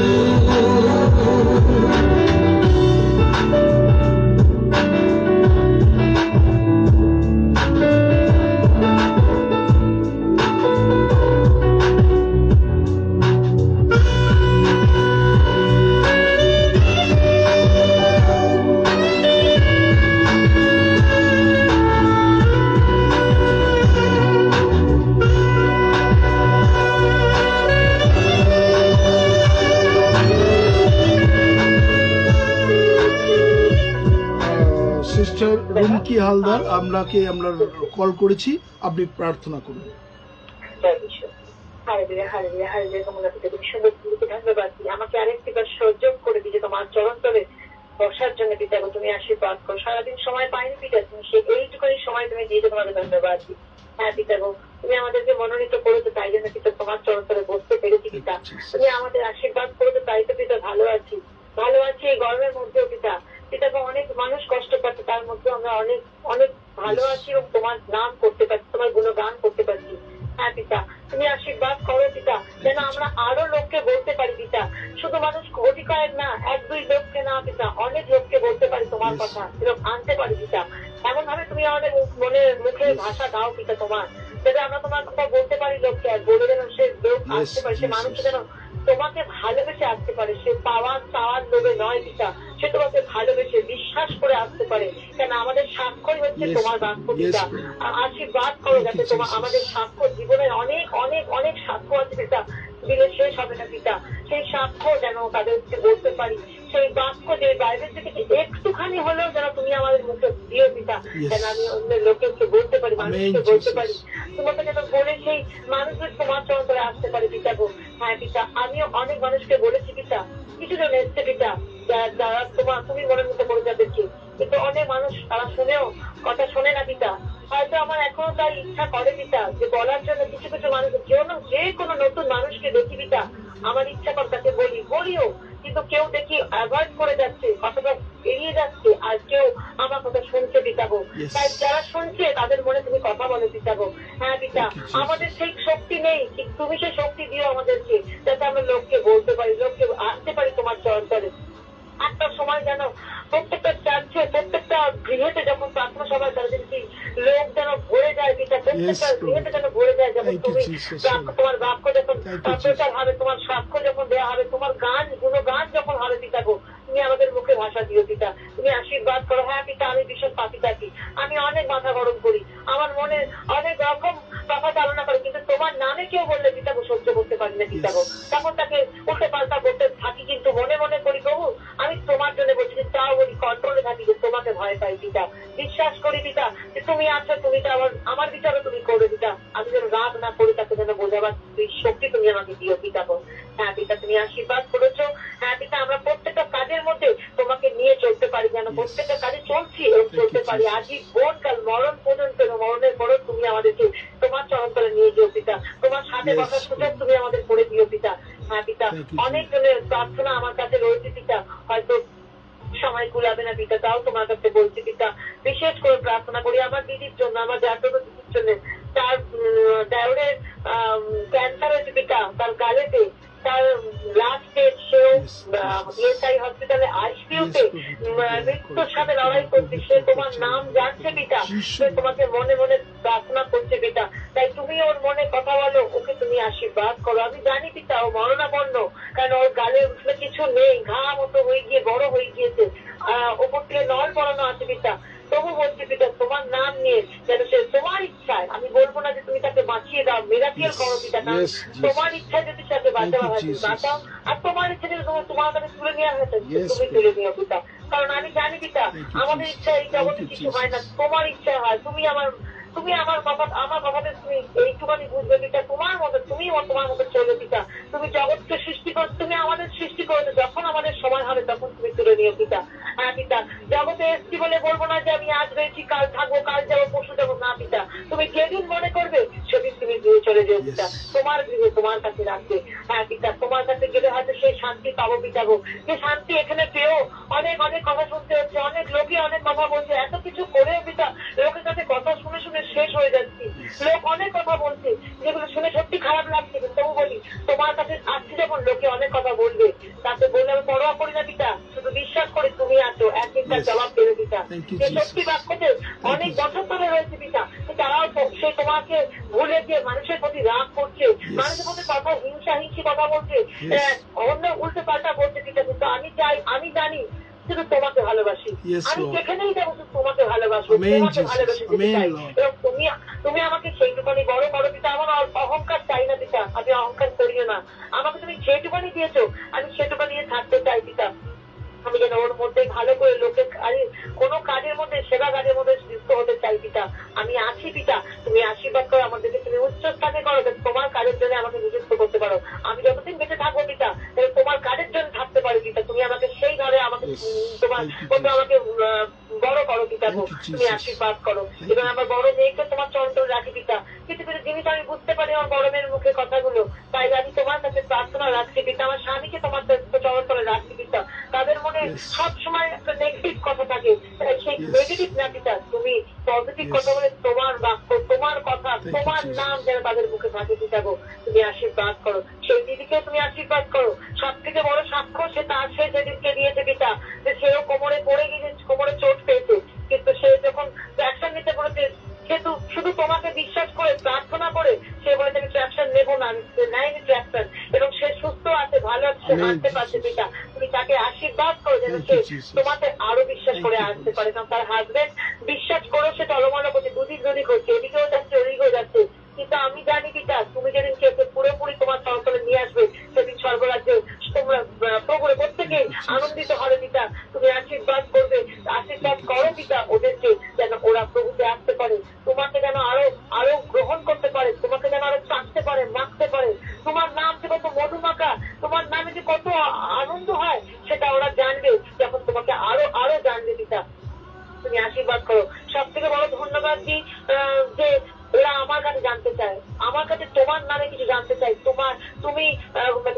সিস্টার রুমকি হালদার আপনাকে আমরা কল করেছি, আপনি প্রার্থনা করুন। আমাকে আরেকটিবার সুযোগ করে দিয়ে তোমার চরণ তলে বসার জন্য পিতা তুমি আশীর্বাদ করো। সারাদিন সময় পাইনি পিতা, তুমি সেই এইটুকুনি সময় তুমি দিয়েছো, তোমাকে ধন্যবাদ। হ্যাঁ পিতা গো, তুমি আমাদেরকে মনোনীত করেছো, তাই জন্য পিতা তোমার চরণ তলে বসতে পেরেছি পিতা। তুমি আমাদের আশীর্বাদ করেছো, তাই তো পিতা ভালো আছি এই গরমের মধ্যেও পিতা। পিতাকে অনেক মানুষ কষ্ট পাচ্ছে, তার মধ্যে আমরা অনেক অনেক ভালো আছি এবং তোমার নাম করতে পারছি, তোমার গুণগান করতে পারছি। হ্যাঁ পিতা, তুমি আশীর্বাদ করো পিতা, যেন আমরা আরো লোককে বলতে পারি পিতা। শুধু মানুষ কোটি কয়েক না, এক দুই লোককে না পিতা, অনেক লোককে বলতে পারি তোমার কথা, এরকম আনতে পারি পিতা। এমন ভাবে তুমি আমাদের মুখে ভাষা দাও পিতা তোমার, যাতে আমরা তোমার কথা বলতে পারি লোককে, আর বলে যেন সে লোক আসতে পারে, সে মানুষ যেন তোমাকে ভালোবেসে আসতে পারে, সে পাওয়ার চাওয়ার লোভে নয় পিতা, সে তোমাকে ভালোবেসে বিশ্বাস করে আসতে পারে। কেন আমাদের স্বাক্ষরই হচ্ছে তোমার বাক্য পিতা। আশীর্বাদ করো যাতে তোমার আমাদের সাক্ষ্য জীবনের অনেক অনেক অনেক সাক্ষ্য আছে পিতা, দিলে শেষ হবে না পিতা। সেই সাক্ষ্য যেন তাদেরকে বলতে পারি, সেই বাক্য যে বাইরের থেকে একটুখানি হলেও যেন তুমি আমাদের মুখে দিও পিতা, যেন আমি অন্য লোকেরকে বলতে পারি, মানুষকে বলতে পারি, তোমাকে যেন বলে সেই মানুষের তোমার চরণ করে আসতে পারে পিতা গো। হ্যাঁ পিতা, আমিও অনেক মানুষকে বলেছি পিতা, কিছু জন এসছে পিতা যারা তুমি মনের মতো করে যাদেরকে, কিন্তু অনেক মানুষ তারা শুনেও কথা শোনে না পিতা। হয়তো আমার এখনো তার ইচ্ছা করে পিতা যে বলার জন্য কিছু কিছু মানুষ, যে কোনো নতুন মানুষকে দেখি পিতা, আমার ইচ্ছা করে তাকে বলিও, কিন্তু কেউ দেখি অ্যাভয়েড করে যাচ্ছে, কথাটা এড়িয়ে যাচ্ছে, আর কেউ আমার কথা শুনছে পিতা গো। তাই যারা শুনছে তাদের মনে তুমি কথা বলো পিতা গো। হ্যাঁ পিতা, আমাদের সেই শক্তি নেই, তুমি সেই শক্তি দিও আমাদেরকে, যাতে আমরা লোককে বলতে পারি, লোককে আসতে পারি তোমার চরণতলে। একটা সময় যেন প্রত্যেকটা চার্চে, প্রত্যেকটা গৃহেতে যখন প্রার্থনা সভায় তারা দেখি লোক যেন ভরে যায় পিতা, প্রত্যেকটা গৃহেতে যেন ভরে যায়, যখন তুমি তোমার বাক্য যখন প্রচার হবে, তোমার সাক্ষ্য যখন দেওয়া হবে, তোমার গান গুণগান যখন হবে পিতা গো, তুমি আমাদের মুখে ভাষা দিও পিতা, তুমি আশীর্বাদ করো। হ্যাঁ পিতা, আমি ভীষণ পাপি থাকি, আমি অনেক মাথা গরম করি, আমার মনে অনেক রকম কথা চালনা করে, কিন্তু তোমার নামে কেউ বললে পিতা গো সহ্য করতে পারি না পিতা গো, তখন তাকে উল্টে পাল্টা করতে থাকি, কিন্তু মনে মনে করি প্রভু আমি তোমার জন্য বলছি, তাও বলি কন্ট্রোলে থাকি যে তোমাকে ভয় পাই পিতা, বিশ্বাস করি পিতা যে তুমি আছো, তুমি তো আমার বিচারও তুমি করে পিতা, আমি যেন রাগ না করি, তাকে যেন বোঝাবার শক্তি তুমি আমাকে দিও পিতা গো। হ্যাঁ পিতা, তুমি আশীর্বাদ করেছো। হ্যাঁ পিতা, আমরা প্রত্যেকটা কাজের মধ্যে তোমাকে নিয়ে চলতে পারি, যেন প্রত্যেকটা কাজে চলছি এবং চলতে পারি, আজীবন কাল মরণ পর্যন্ত, মরণের পরও তুমি আমাদেরকে তোমার চরণতলে নিয়ে যেও পিতা, তোমার সাথে বসার সুযোগ তুমি আমাদের করে দিও পিতা। হ্যাঁ পিতা, অনেক জনের প্রার্থনা আমার কাছে রয়েছে পিতা, হয়তো সময় কুলাবে না পিতা, তাও তোমার কাছে বলছি পিতা, বিশেষ করে প্রার্থনা করি আমার দিদির জন্য, আমার জাতক দিদির জন্য, তার দেওরের ক্যান্সার হয়েছে পিতা, তার গালেতে, তার লাস্ট স্টেজ, সেও ইএসআই হসপিটালে আইসিইউতে মৃত্যুর সাথে লড়াই করছে, সে তোমার নাম জানছে পিতা, সে তোমাকে মনে মনে প্রার্থনা করছে পিতা, তাই তুমি ওর মনে কথা বলো, ও বাঁচিয়ে দাও, মিরাকেল করো পিতা। কারণ তোমার ইচ্ছা যদি সাথে বাঁচাও হয় বাঁচাও, আর তোমার ইচ্ছা যদি তোমার কাছে তুলে নেওয়া হয়েছে তুমি তুলে নিও পিতা। কারণ আমি জানি পিতা আমাদের ইচ্ছা এই জগতে কিছু হয় না, তোমার ইচ্ছা হয়। তুমি আমার বাবা, আমার বাবাদের তুমি এইটুখানি বুঝবে পিতা, তোমার মতো তুমি তোমার মতো চলে পিতা। তুমি জগৎকে সৃষ্টি করো, তুমি আমাদের সৃষ্টি করেছো, যখন আমাদের সময় হবে তখন তুমি তুলে নিও পিতা। হ্যাঁ পিতা, জগতে এসছি বলে বলবো না যে আমি আজ রয়েছি কাল থাকবো, কাল যাবো, পরশু যাবো, না পিতা। তুমি যেদিন মনে করবে সেদিন তুমি গৃহে চলে যাও পিতা, তোমার গৃহে তোমার কাছে রাখবে। হ্যাঁ পিতা, তোমার কাছে গেলে হয়তো সেই শান্তি পাবো পিতা গো, যে শান্তি এখানে পেয়েও অনেক অনেক কথা শুনতে হচ্ছে, অনেক লোকে অনেক কথা বলছে, এত কিছু করেও পিতা লোকের কাছে কথা শুনে শুনে শেষ হয়ে যাচ্ছি। লোক অনেক কথা বলছে যেগুলো শুনে সত্যি খারাপ লাগছে, তবু বলি তোমার কাছে আসছি যখন লোকে অনেক কথা বলবে, তাতে বলে আমি পরোয়া করি না পিতা, শুধু বিশ্বাস করি তুমি আছো, একদিনকার জবাব দেবে পিতা। যে সত্যি বাক্যতে অনেক বছর ধরে রয়েছে পিতা, তারাও সে তোমাকে ভুলে গিয়ে মানুষের প্রতি রাগ করছে, মানুষের প্রতি কথা হিংসি কথা বলছে, অন্য উল্টো পাল্টা বলছে পিতা। কিন্তু আমি জানি শুধু তোমাকে ভালোবাসি, আমি যেখানেই যাবো শুধু তোমাকে ভালোবাসবো, তোমাকে ভালোবাসি চাই। এবং তুমি আমাকে সেইটুখানি বড় করো পিতা। আমার অহংকার চাই না পিতা, আমি অহংকার করিও না। আমাকে তুমি যেটুখানি দিয়েছো আমি সেটুখানি নিয়ে থাকতে চাই পিতা। আমি যেন ওর মধ্যে ভালো করে লোকের কোনো কাজের মধ্যে, সেবা কাজের মধ্যে যুক্ত হতে চাই পিতা। আমি আছি পিতা, তুমি আশীর্বাদ করো আমাদেরকে, তুমি উচ্চ স্থানে করো, তোমার কাজের জন্য আমাকে নিযুক্ত করতে পারো। আমি যতদিন বেঁচে থাকবো পিতা তোমার কাজের জন্য থাকতে পারি পিতা। তুমি আমাকে সেই ঘরে আমাকে তোমার আমাকে বড় করো পিতা, তুমি আশীর্বাদ করো। এবং আমার বড় মেয়েকে তোমার চরণ রাখি পিতা। কিছু কিছু জিনিস আমি বুঝতে পারি আমার বড় মেয়ের মুখে কথাগুলো, তাই আমি তোমার কাছে প্রার্থনা রাখছি পিতা। আমার স্বামীকে তোমার চরণ তলে রাখছি পিতা। তাদের মনে সবসময় একটা নেগেটিভ কথা থাকে, সেই নেগেটিভ না পিতা, তুমি পজিটিভ কথা বলে তোমার বাক্য, তোমার কথা, তোমার নাম যেন তাদের মুখে থাকে পিতা গো, তুমি আশীর্বাদ করো। সেই দিদিকে তুমি আশীর্বাদ করো। সব থেকে বড় সাক্ষ্য সে যেদিনকে দিয়েছে পিতা, যে সেও কোমরে পড়ে গিয়েছে, কোমরে চোট পেয়েছে, কিন্তু সে যখন অ্যাকশন নিতে বলেছে সেহেতু শুধু তোমাকে বিশ্বাস করে প্রার্থনা করে সে বলেছে আমি ট্র্যাকশন নেবো না, নেয়নি ট্র্যাকশন, এবং সে সুস্থ আছে, ভালো আছে, সে হাঁটতে পারছে পিতা। তুমি তাকে আশীর্বাদ করো যেন সে তোমাকে আরো বিশ্বাস করে আসতে পারে। কারণ তার হাজবেন্ড বিশ্বাস করো সে টলমল করছে, দুদিক করছে, এদিকেও যাচ্ছে ওদিকেও যাচ্ছে, কিন্তু আমি জানি পিতা তুমি যেদিন খেতে পুরোপুরি তোমার চরতলে নিয়ে আসবে সেদিন স্বর্গরাজ্যে তোমরা প্রভুরে প্রত্যেকে আনন্দিত হবে পিতা। তুমি আশীর্বাদ করবে, আশীর্বাদ করো পিতা ওদেরকে, যেন ওরা প্রভুতে আসতে পারে, তোমাকে যেন আরো গ্রহণ করতে পারে, তোমাকে যেন আরো চাকতে পারে, মাখতে পারে। তোমার নাম যে কত মধুমাখা, তোমার নামে যে কত আনন্দ হয় সেটা ওরা জানবে যখন তোমাকে আরো জানবে পিতা। তুমি আশীর্বাদ করো। সব থেকে বড় ধন্যবাদ দিই যে ওরা আমার কাছে জানতে চায়, আমার কাছে তোমার নামে কিছু জানতে চাই, তুমি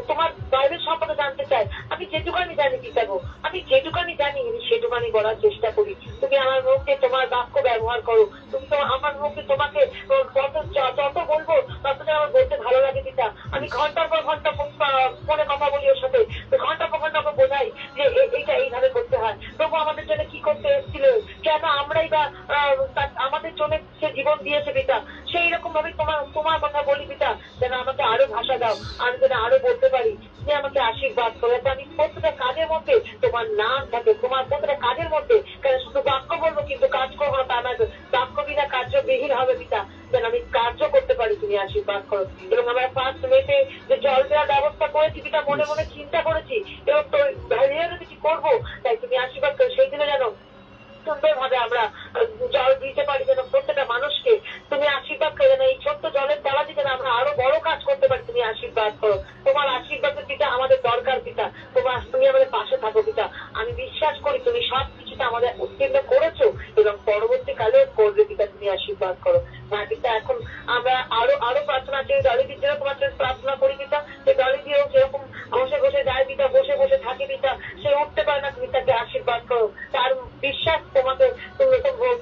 তোমার বাইবেল সম্পর্কে জানতে চাই। আমি যেটুকানি জানি পিতা গো, আমি যেটুকানি জানি আমি সেটুকানি বলার চেষ্টা করি। তুমি আমার মুখে তোমার বাক্য ব্যবহার করো, তুমি তো আমার মুখে তোমাকে যত বলবো তত আমার বলতে ভালো লাগে পিতা। আমি ঘন্টার পর ঘন্টা ফোনে কথা বলি ওর সাথে, ঘন্টার পর ঘন্টা ওকে বোঝাই যে এইটা এইভাবে করতে হয়, তবু আমাদের জন্য কি করতে এসেছিল, কেন আমরাই বা আমাদের জন্য সে জীবন দিয়েছে পিতা। সেই রকম ভাবে তোমার কথা বলি পিতা, যেন আমাকে আরো ভাষা দাও, আমি যেন আরো বলতে পারি যে আমাকে আশীর্বাদ করো। আমি প্রত্যেকটা কাজের মধ্যে তোমার নাম থাকে, তোমার প্রত্যেকটা কাজের মধ্যে, কেন শুধু বাক্য বলবো কিন্তু কাজ করবো না তা নয়, বাক্য বিনা কার্যবিহীন হবে পিতা, যেন আমি কার্য করতে পারি, তুমি আশীর্বাদ করো। এবং আমরা ফার্স্ট মেতে যে জল দেওয়ার ব্যবস্থা করেছি পিতা, মনে মনে চিন্তা করেছি এবং তো কিছু করবো, তাই তুমি আশীর্বাদ করো সেই দিনে যেন সুন্দর ভাবে আমরা জল দিতে পারি, যেন প্রত্যেকটা মানুষকে তুমি আশীর্বাদ করে, যেন এই ছোট্ট জলের তলা দিয়ে আমরা আরো বড় কাজ করতে পারি, তুমি আশীর্বাদ করো। তোমার আশীর্বাদের পিতা আমাদের দরকার পিতা, তুমি আমাদের পাশে থাকো পিতা। আমি বিশ্বাস করি তুমি সব কিছুটা আমাদের উত্তীর্ণ করেছো এবং পরবর্তীকালেও করবে পিতা, তুমি আশীর্বাদ করো। হ্যাঁ পিতা, এখন আমরা আরো প্রার্থনা চাই, দলিদির জন্য তোমার জন্য প্রার্থনা করি পিতা। সে দলিদিও যেরকম বসে যায় পিতা, বসে থাকি পিতা, সে উঠতে পারে না, তুমি তাকে আশীর্বাদ করো। তার বিশ্বাস তোমাকে,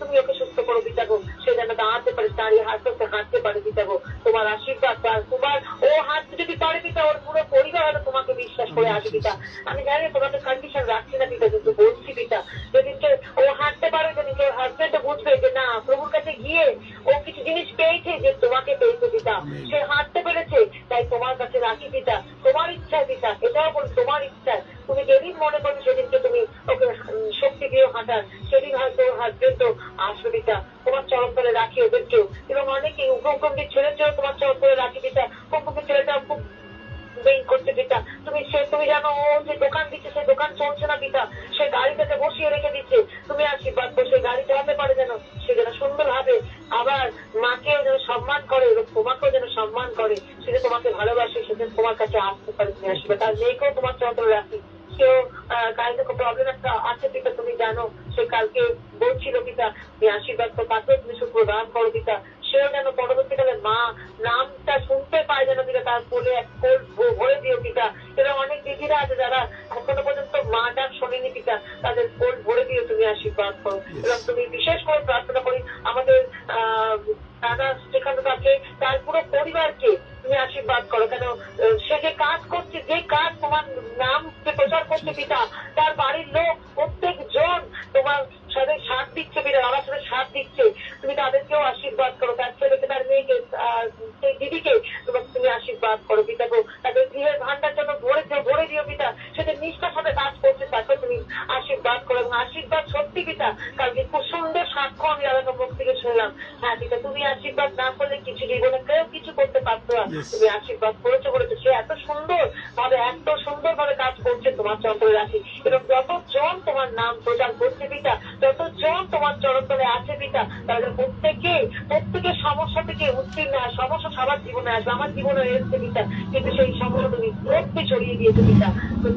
তুমি ওকে সুস্থ করো পিতা গো, সে যেন দাঁড়াতে পারে, দাঁড়িয়ে হাঁটতে পারে পিতা গো। তোমার আশীর্বাদ, তোমার ও হাঁটতে যদি পারে পিতা, ওর পুরো পরিবার হয়তো তোমাকে বিশ্বাস করে আসে পিতা। আমি জানি তোমাকে কন্ডিশন রাখছি না পিতা, কিন্তু বলছি পিতা যেদিনকে ও হাঁটতে পারে, যেদিনকে ওর হাজবেন্ড বুঝবে যে না প্রভুর কাছে গিয়ে ও কিছু জিনিস পেয়েছে, যে তোমাকে পেয়েছে পিতা, সে হাঁটতে পেরেছে, তাই তোমার কাছে রাখি পিতা। তোমার ইচ্ছায় পিতা, এটাও বলি তোমার ইচ্ছায় তুমি যেদিন মনে করবে সেদিনকে তুমি ওকে শক্তি দিয়ে হাঁটার, সেদিন হয়তো হাজবেন্ড তো আসবে পিতা, তোমার চরণ তলে রাখি ওদেরকেও। এবং অনেকে কুমকুমকে ছেলের তোমার চরণ তলে রাখি পিতা। কুমকুমকে ছেলেটা খুব করছে পিতা, তুমি জানো ও যে দোকান দিচ্ছে সেই দোকান চলছে না পিতা, সে গাড়িটাকে বসিয়ে রেখে দিচ্ছে। তুমি আশীর্বাদ করো সেই গাড়ি চালাতে পারে যেন, সে যেন সুন্দর ভাবে আবার মাকেও যেন সম্মান করে এবং তোমাকেও যেন সম্মান করে, সে যে তোমাকে ভালোবাসে, সে যেন তোমার কাছে আসতে পারে। তুমি আশীর্বাদ, তার মেয়েকেও তোমার চরণ রাখি। সেও গাড়িতে খুব প্রবলেম একটা আছে পিতা, তুমি জানো সে কালকে বলছিল পিতা, তুমি আশীর্বাদ করো, তাকেও তুমি সুপ্রদান করো পিতা। সেও যেন পরবর্তীকালে মা নামটা শুনতে পায় যেন পিতা, তার কোলে এক কোল ভরে দিও পিতা। এবং অনেক দিদিরা আছে যারা এখনো পর্যন্ত মা ডাক শোনেনি পিতা, তাদের কোল ভরে দিও তুমি আশীর্বাদ করো। এবং তুমি বিশেষ করে প্রার্থনা করি আমাদের দাদা শ্রীকান্তকে, তার পুরো পরিবারকে তুমি আশীর্বাদ করো। কেন সে যে কাজ করছে, যে কাজ তোমার নামকে প্রচার করছে পিতা, তার বাড়ির লোক প্রত্যেক জন তোমার সাথে সাথ দিচ্ছে পিতা, বাবার সাথে সাথ দিচ্ছে। তুমি তাদেরকেও আশীর্বাদ করো, তার ছেলেকে, তার মেয়েকে, সেই দিদিকে তুমি আশীর্বাদ করো পিতা গো। তাদের গৃহের ভান্ডার জন্য ভরে দিও পিতা। সেটা নিষ্ঠার সাথে কাজ করছে, তাকে তুমি আশীর্বাদ করো। এবং আশীর্বাদ সত্যি পিতা, কালকে খুব সুন্দর সাক্ষ্য আমি দাদাকে মুখ থেকে শুনলাম। হ্যাঁ পিতা, তুমি আশীর্বাদ না করলে কিছু জীবনে কেউ কিছু করতে পারতো না, তুমি আশীর্বাদ করেছো। সে এত সুন্দর ভাবে কাজ করছে তোমার চরণতলে রাখি। এবং যতজন তোমার নাম প্রচার করছে পিতা, যতজন তোমার চরণতলে আছে পিতা, তাদের প্রত্যেকের সমস্যা থেকে উত্তীর্ণ হয়। সমস্যা সবার জীবনে আসবে, আমার জীবনে এসছে পিতা, কিন্তু সেই সমস্যা তুমি প্রত্যেক ছড়িয়ে দিয়েছো পিতা।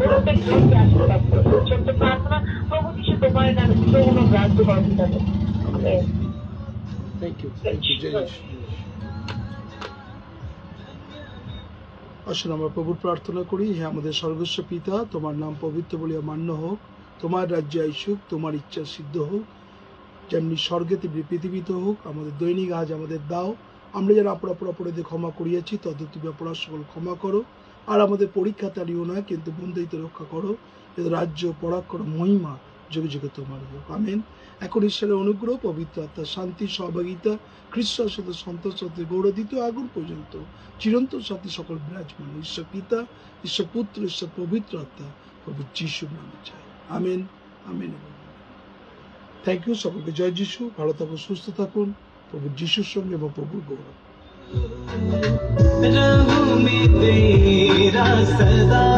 প্রত্যেক জনকে আশীর্বাদ করো। ছোট্ট প্রার্থনা, প্রভু যিশু তোমার নামে পূর্ণ গ্রাহ্য করো পিতা। Thank you. আসুন আমরা প্রভুর প্রার্থনা করি। হে আমাদের স্বর্গস্ব পিতা, তোমার নাম পবিত্র বলিয়া মান্য হোক, তোমার রাজ্যে আইসুক, তোমার ইচ্ছা সিদ্ধ হোক, যেমনি স্বর্গে তেমনি পৃথিবীতে হোক। আমাদের দৈনিক আজ আমাদের দাও, আমরা যারা অপরাধীদের ক্ষমা করিয়াছি তদ্রূপ তুমি অপরাধ সকল ক্ষমা করো। আর আমাদের পরীক্ষা তাড়িও না, কিন্তু বন্দিতে রক্ষা করো। রাজ্য, পরাক্রম, মহিমা যুগে যুগে তোমার হোক, আমেন। এখন ঈশ্বরের অনুগ্রহ, পবিত্র আত্মার শান্তি, সহভাগিতা, খ্রিস্টের সাথে সন্তোষ সাথে গৌরবিত আগুন পর্যন্ত চিরন্তন সাথে সকল বিরাজমান ঈশ্বর পিতা, ঈশ্বর পুত্র, ঈশ্বর পবিত্র আত্মা, প্রভু যিশুর নামে চাই, আমেন, আমেন। থ্যাংক ইউ সকলকে। জয় যিশু। ভালো থাকুন, সুস্থ থাকুন, প্রভু যিশুর সঙ্গে এবং প্রভুর গৌরব। रहूं मैं तेरा सदा।